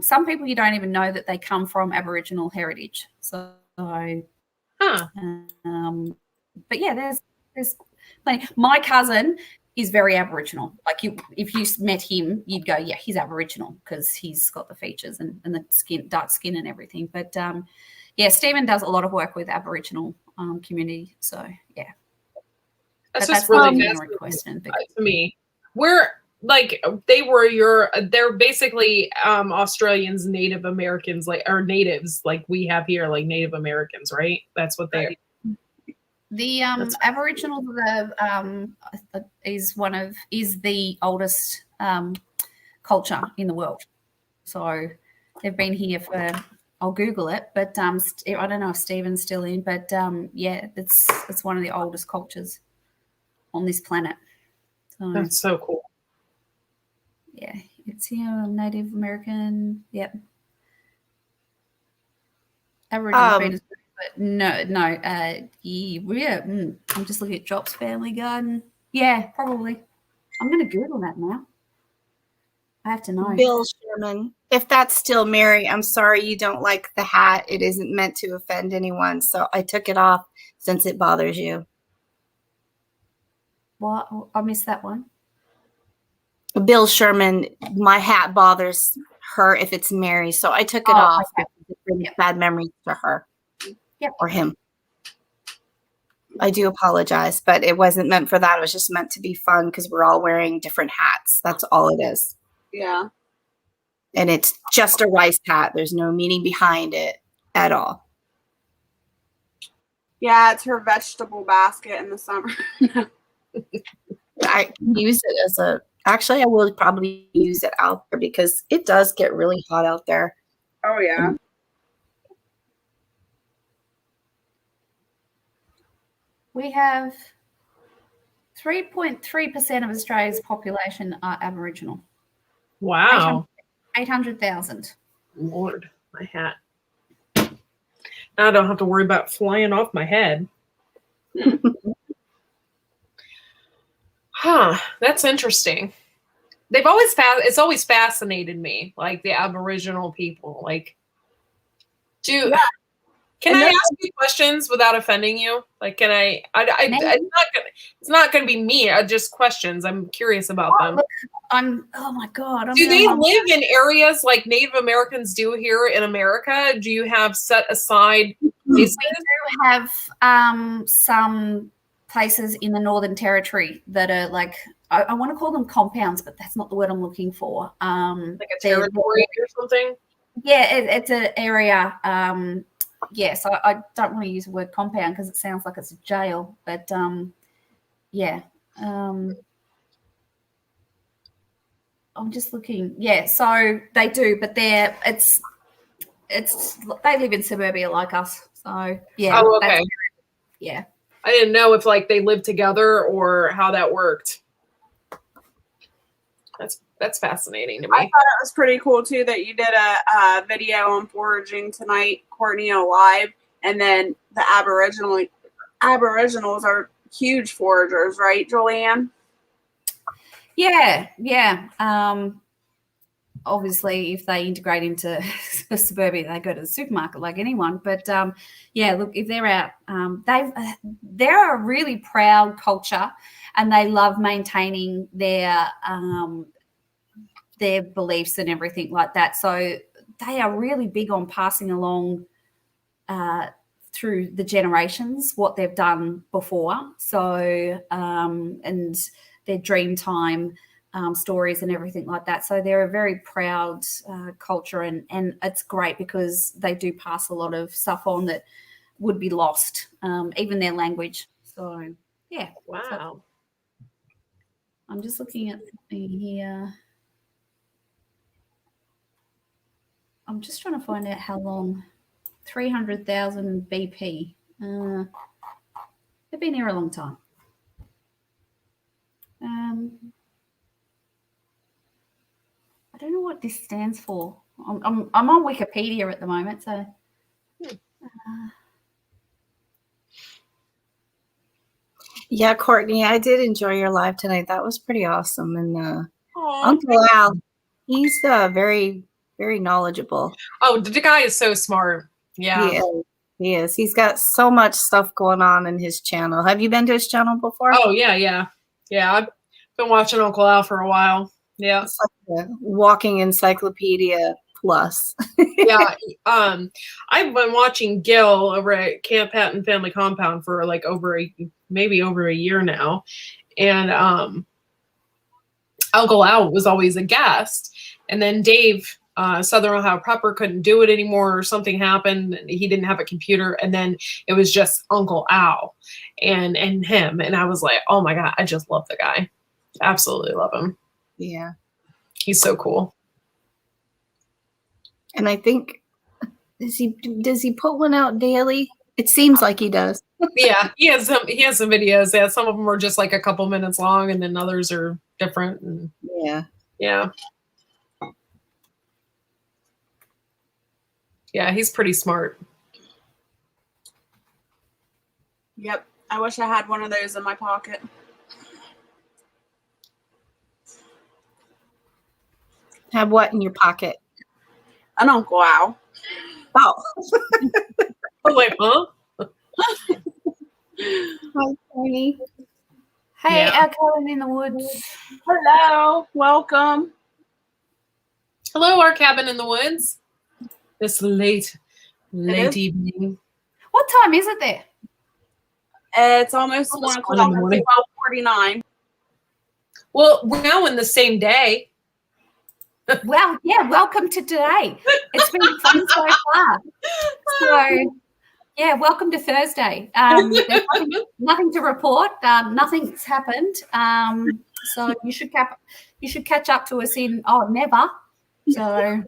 some people, you don't even know that they come from Aboriginal heritage. So, but yeah, there's plenty. My cousin is very Aboriginal. Like, if you met him, you'd go, yeah, he's Aboriginal, because he's got the features and the skin, dark skin and everything. But Stephen does a lot of work with Aboriginal community. So yeah,
that's just really fascinating
question
to me. They're basically Australians, Native Americans, or natives, like we have here, like Native Americans, right? That's what they are.
The Aboriginal is the oldest culture in the world. So they've been here for, I'll Google it, but I don't know if Stephen's still in, but it's one of the oldest cultures on this planet. So,
that's so cool.
Yeah, it's here, Native American. Yep. Aboriginal, but no. I'm just looking at Jobs Family Garden. Yeah, probably. I'm going to Google that now. I have to know.
Bill Sherman. If that's still Mary, I'm sorry you don't like the hat. It isn't meant to offend anyone, so I took it off since it bothers you.
What? I missed that one.
Bill Sherman, my hat bothers her if it's Mary, so I took it off.
Okay.
It brings bad memories to her.
Yep.
Or him. I do apologize, but it wasn't meant for that. It was just meant to be fun because we're all wearing different hats. That's all it is.
Yeah.
And it's just a rice hat. There's no meaning behind it at all.
Yeah, it's her vegetable basket in the summer.
I use it as actually, I will probably use it out there because it does get really hot out there.
Oh, yeah.
We have 3.3% of Australia's population are Aboriginal.
Wow.
800,000.
Lord, my hat. Now I don't have to worry about flying off my head. Huh, that's interesting. It's always fascinated me, like the Aboriginal people. Like, Can I ask you questions without offending you? Like, can I it's not gonna be me. Just questions. I'm curious about them.
Look, oh my God.
Do they live in areas like Native Americans do here in America? Do you have set aside places?
We do have some places in the Northern Territory that are like, I want to call them compounds, but that's not the word I'm looking for.
Like a territory or something?
Yeah, it's an area. So I don't want to use the word compound because it sounds like it's a jail, but yeah. I'm just looking. Yeah, so they do, but they live in suburbia like us. So yeah.
Oh, okay.
Yeah.
I didn't know if like they lived together or how that worked. That's fascinating to me.
I thought it was pretty cool too that you did a video on foraging tonight, Courtney, live, and then the Aboriginals are huge foragers, right, Julianne?
Yeah. Obviously, if they integrate into suburbia, they go to the supermarket like anyone. But look, if they're out, they're a really proud culture, and they love maintaining their beliefs and everything like that. So they are really big on passing along through the generations what they've done before. So and their dream time stories and everything like that. So they're a very proud culture, and it's great because they do pass a lot of stuff on that would be lost, even their language. So yeah.
Wow.
So I'm just looking at here. I'm just trying to find out how long. 300,000 BP. They've been here a long time. I don't know what this stands for. I'm on Wikipedia at the moment, so.
Yeah, Courtney, I did enjoy your live tonight. That was pretty awesome. And Uncle Al, he's very, very knowledgeable.
Oh, the guy is so smart. Yeah.
He is. He's got so much stuff going on in his channel. Have you been to his channel before?
Oh, yeah. I've been watching Uncle Al for a while. Yeah.
It's like a walking encyclopedia plus.
Yeah. I've been watching Gil over at Camp Hatton Family Compound for like maybe over a year now. And Uncle Al was always a guest. And then Dave, Southern Ohio Prepper, couldn't do it anymore, or something happened. He didn't have a computer. And then it was just Uncle Al and him. And I was like, oh my God, I just love the guy. Absolutely love him.
Yeah.
He's so cool.
And I think, does he put one out daily? It seems like he does.
Yeah, he has some videos. Yeah, some of them are just like a couple minutes long, and then others are different. And yeah, he's pretty smart.
Yep, I wish I had one of those in my pocket.
Have what in your pocket?
An Uncle Al.
Oh.
I'm like, huh?
Hi, Tony.
Hey, our cabin in the woods.
Hello, welcome.
Hello, our cabin in the woods. This late evening.
What time is it there?
It's almost 1 o'clock. 12:49.
Well, we're now in the same day.
Well, yeah, welcome to today. It's been fun so far. So, yeah, welcome to Thursday. There's nothing to report. Nothing's happened. So you should catch up to us in never. So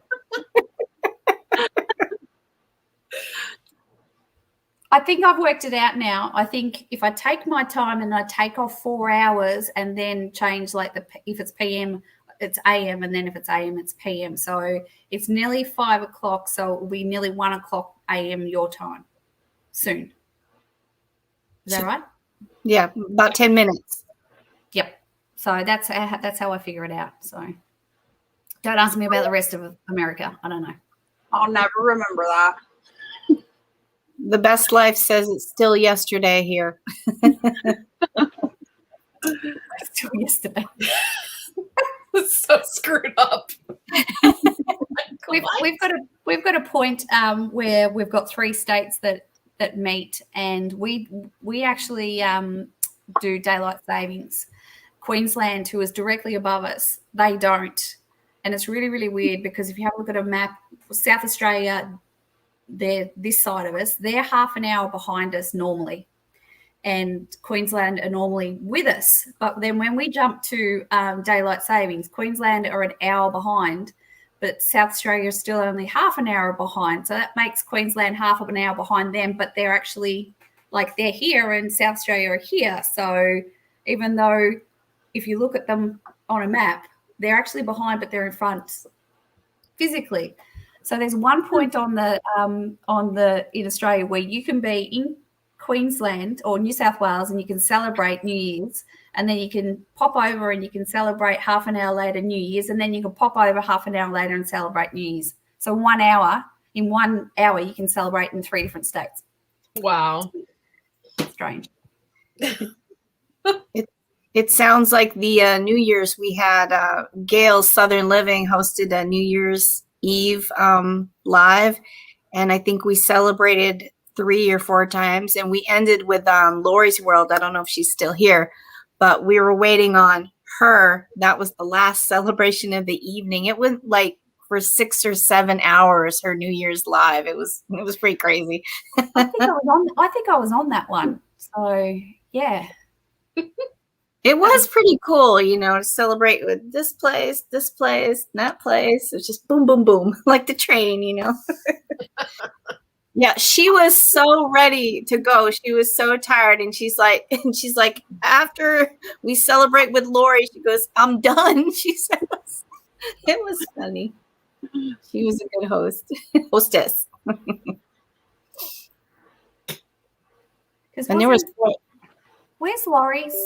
I think I've worked it out now. I think if I take my time and I take off 4 hours and then change if it's PM, it's AM, and then if it's AM, it's PM. So it's nearly 5 o'clock. So it will be nearly 1 o'clock AM your time soon. Is that right?
Yeah, about 10 minutes.
Yep. So that's how I figure it out. So don't ask me about the rest of America. I don't know.
I'll never remember that.
The best life says it's still yesterday here.
Still yesterday.
It's so screwed up.
We've got a point where we've got 3 states that meet, and we actually do daylight savings. Queensland, who is directly above us, they don't, and it's really, really weird because if you have a look at a map, South Australia, they're this side of us, they're half an hour behind us normally, and Queensland are normally with us. But then when we jump to daylight savings, Queensland are an hour behind, but South Australia is still only half an hour behind. So that makes Queensland half of an hour behind them, but they're actually like they're here and South Australia are here. So even though if you look at them on a map, they're actually behind, but they're in front physically. So there's one point on the in Australia where you can be in Queensland or New South Wales and you can celebrate New Year's, and then you can pop over and you can celebrate half an hour later New Year's, and then you can pop over half an hour later and celebrate New Year's. So in 1 hour you can celebrate in 3 different states.
Wow.
Strange.
It sounds like the New Year's we had Gail's Southern Living hosted a New Year's Eve live, and I think we celebrated 3 or 4 times, and we ended with Lori's World. I don't know if she's still here, but we were waiting on her. That was the last celebration of the evening. It went like for 6 or 7 hours, her New Year's live. It was pretty crazy.
I think I was on that one. So yeah.
It was pretty cool, to celebrate with this place, that place. It was just boom, boom, boom, like the train, Yeah, she was so ready to go. She was so tired, and she's like, after we celebrate with Lori, she goes, "I'm done." She says, it was funny. She was a good hostess. And there was.
Where's Laurie's?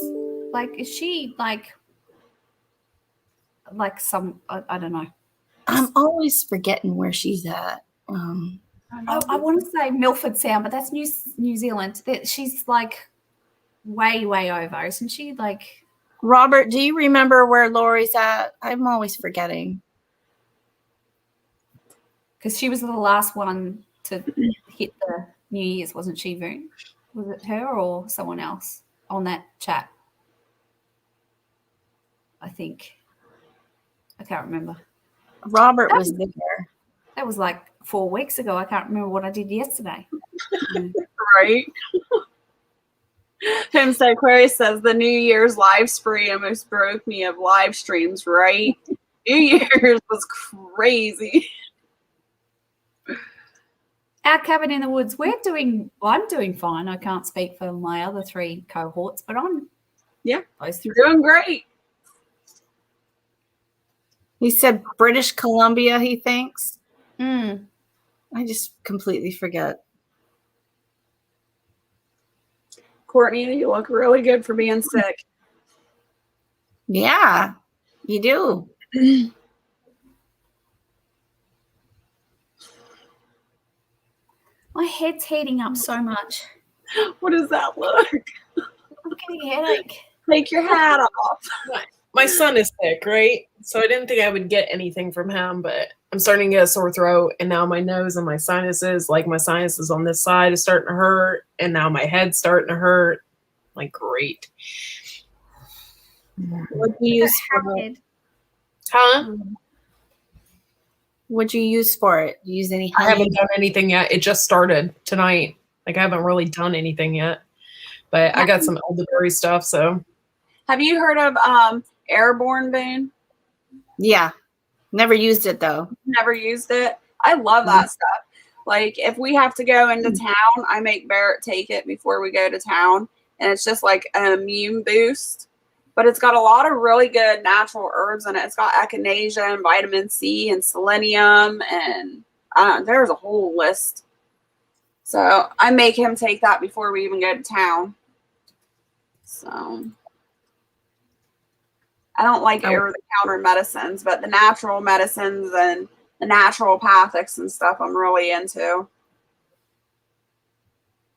Like, is she like some? I don't know.
I'm always forgetting where she's at.
I want to say Milford Sound, but that's New Zealand. She's like way over, isn't she? Like,
Robert, do you remember where Lori's at? I'm always forgetting.
Because she was the last one to hit the New Year's, wasn't she, Voon? Was it her or someone else on that chat? I think. I can't remember.
Robert was there.
That was like 4 weeks ago. I can't remember what I did yesterday.
Right. Tim Aquarius says the New Year's live spree almost broke me of live streams, right? New Year's was crazy.
Our cabin in the woods, I'm doing fine. I can't speak for my other 3 cohorts, but I'm
doing great.
He said British Columbia, he thinks.
Mm.
I just completely forget.
Courtney, you look really good for being sick.
Yeah, you do.
My head's heating up so much.
What does that look?
I'm getting a headache.
Take your hat off.
My son is sick, right? So I didn't think I would get anything from him, but I'm starting to get a sore throat, and now my nose and my sinuses, like my sinuses on this side is starting to hurt, and now my head's starting to hurt. Like, great.
What do you use for it?
Huh?
What'd you use for it? Do you use any honey?
I haven't done anything yet. It just started tonight. Like, I haven't really done anything yet. But I got some elderberry stuff, so.
Have you heard of Airborne Boone?
Yeah. Never used it, though.
Never used it. I love that stuff. Like, if we have to go into town, I make Barrett take it before we go to town. And it's just like an immune boost. But it's got a lot of really good natural herbs in it. It's got echinacea and vitamin C and selenium. And there's a whole list. So I make him take that before we even go to town. So I don't like over-the-counter medicines, but the natural medicines and the naturopathics and stuff I'm really into.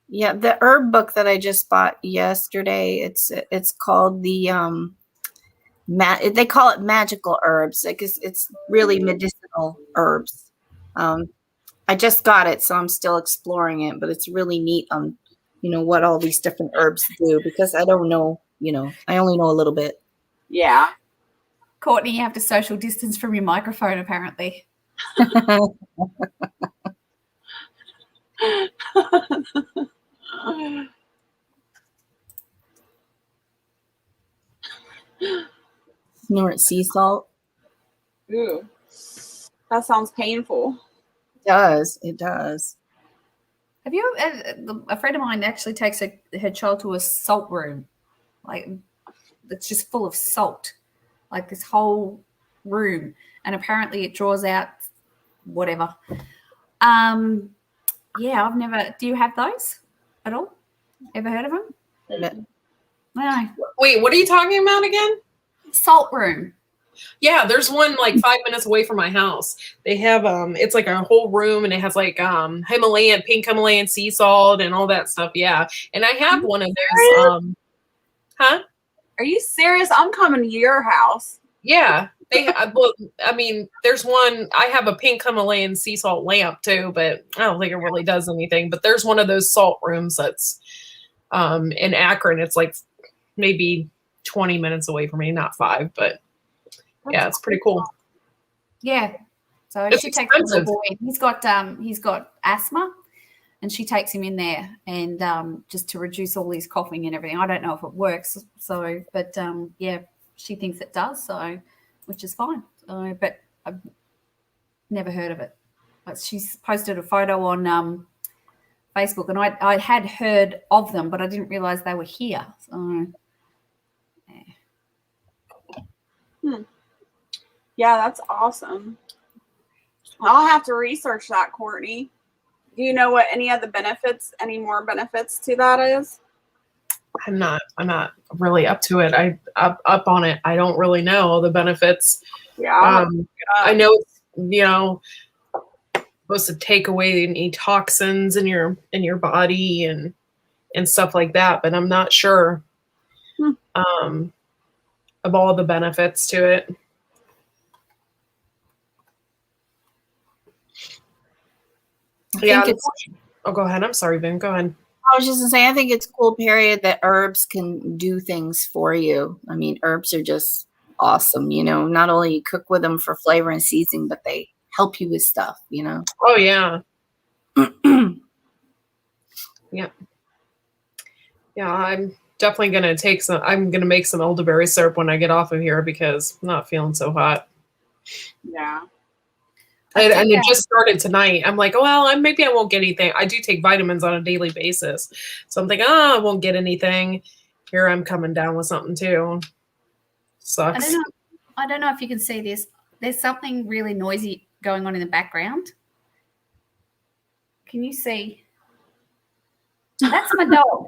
Yeah, the herb book that I just bought yesterday, it's called the they call it magical herbs. Like it's really medicinal herbs. I just got it, so I'm still exploring it, but it's really neat on, what all these different herbs do, because I don't know, I only know a little bit.
Yeah.
Courtney, you have to social distance from your microphone, apparently.
Snort sea salt.
Ooh, that sounds painful.
It does.
Have you? A friend of mine actually takes her child to a salt room, like it's just full of salt, like this whole room, and apparently it draws out whatever. Yeah, I've never. Do you have those at all? Ever heard of them? No.
Wait, what are you talking about again?
Salt room.
Yeah, there's one like 5 minutes away from my house. They have it's like a whole room, and it has like pink Himalayan sea salt and all that stuff. Yeah. And I have one of those huh?
Are you serious? I'm coming to your house.
Yeah. Well, I mean, there's one. I have a pink Himalayan sea salt lamp too, but I don't think it really does anything. But there's one of those salt rooms that's in Akron. It's like maybe 20 minutes away from me, not 5, but yeah, it's pretty cool.
Yeah. So
It's
she takes the
expensive.
little boy. He's got asthma, and she takes him in there and just to reduce all his coughing and everything. I don't know if it works. So, but yeah, she thinks it does. So, which is fine. So, but I've never heard of it. But she's posted a photo on Facebook, and I had heard of them, but I didn't realize they were here. So, yeah.
Yeah, that's awesome. I'll have to research that, Courtney. Do you know what any more benefits to that is?
I'm not really up to it. Up on it. I don't really know all the benefits.
Yeah.
I know it's, supposed to take away any toxins in your body and stuff like that, but I'm not sure of all the benefits to it. Yeah. Oh, go ahead. I'm sorry, Ben. Go ahead.
I was just gonna say, I think it's cool, period, that herbs can do things for you. I mean, herbs are just awesome, not only you cook with them for flavor and seasoning, but they help you with stuff,
Oh yeah. Yeah. Yeah, I'm definitely gonna I'm gonna make some elderberry syrup when I get off of here, because I'm not feeling so hot.
Yeah.
And it just started tonight. I'm like, well, maybe I won't get anything. I do take vitamins on a daily basis. So I'm thinking, I won't get anything. Here I'm coming down with something too. Sucks.
I don't know if you can see this. There's something really noisy going on in the background. Can you see? That's my dog.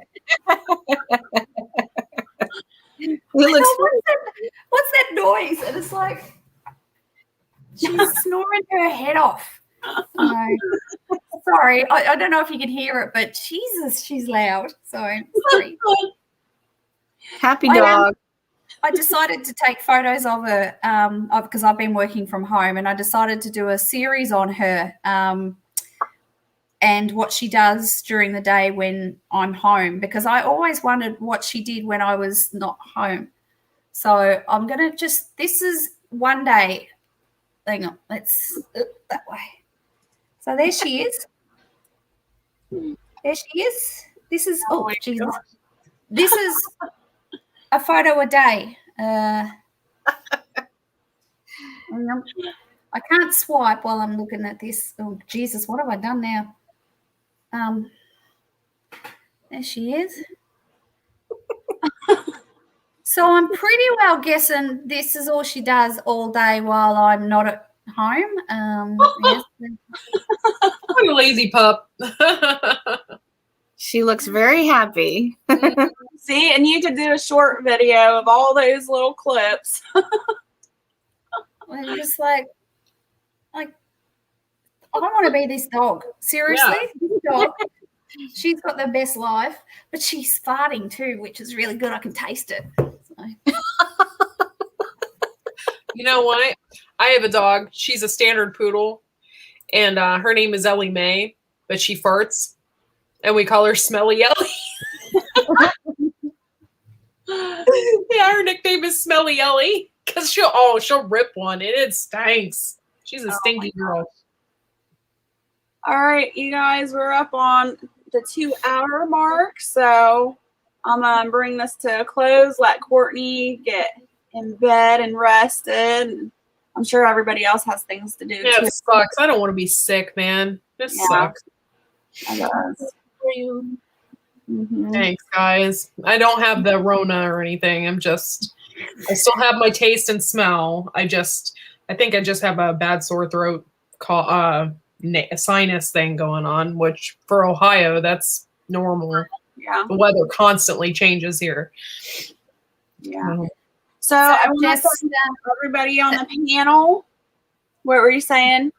What's that noise? And it's like she's snoring her head off. Sorry, I don't know if you can hear it, but Jesus, she's loud. So sorry.
Happy dog.
I decided to take photos of her because I've been working from home, and I decided to do a series on her and what she does during the day when I'm home, because I always wondered what she did when I was not home. So I'm going to this is one day. Hang on, let's that way. So there she is. There she is. This is, oh, Jesus. This is a photo a day. I can't swipe while I'm looking at this. Oh, Jesus, what have I done now? There she is. So I'm pretty well guessing this is all she does all day while I'm not at home. Yes.
What a lazy pup.
She looks very happy.
See, and you could do a short video of all those little clips.
I'm just like, I don't want to be this dog. Seriously, this dog. She's got the best life, but she's farting too, which is really good. I can taste it. So.
You know what? I have a dog. She's a standard poodle, and her name is Ellie Mae, but she farts, and we call her Smelly Ellie. Yeah, her nickname is Smelly Ellie because she'll rip one and it stinks. She's a stinky girl.
All right, you guys, we're up on the 2-hour mark, so I'm gonna bring this to a close. Let Courtney get in bed and rested. I'm sure everybody else has things to do.
Yeah,
too.
it sucks. I don't want to be sick, man. This sucks.
I guess. Mm-hmm.
Thanks, guys. I don't have the Rona or anything. I still have my taste and smell. I think I just have a bad sore throat, sinus thing going on, which for Ohio, that's normal.
Yeah.
The weather constantly changes here.
Yeah. So I want to thank everybody on the panel. What were you saying?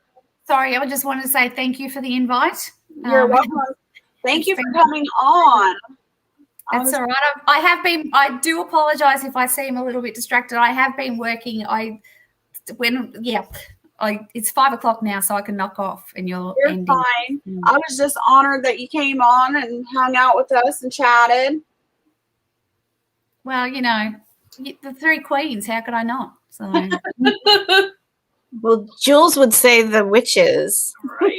Sorry, I just wanted to say thank you for the invite.
You're welcome. Thank you for coming on.
That's all right. I do apologize if I seem a little bit distracted. I have been working. It's 5 o'clock now, so I can knock off and you're ending.
Fine. I was just honored that you came on and hung out with us and chatted.
Well, the three queens, how could I not? So
Well, Jules would say the witches.
Right.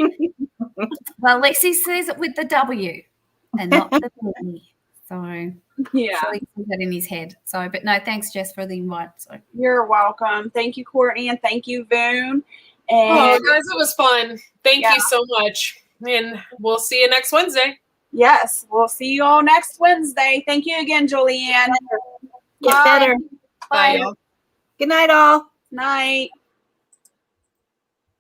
well, Lexi says it with the W and not the B. So
Yeah.
so he put that in his head. So, but no, thanks, Jess, for the invite. So.
You're welcome. Thank you, Courtney, and thank you, Voon.
Oh,
And
guys, it was fun. Thank you so much. And we'll see you next Wednesday.
yes, we'll see you all next Wednesday. Thank you again, Julianne.
Get
Bye.
better.
Bye,
Bye.
y'all.
Good night, all.
Night.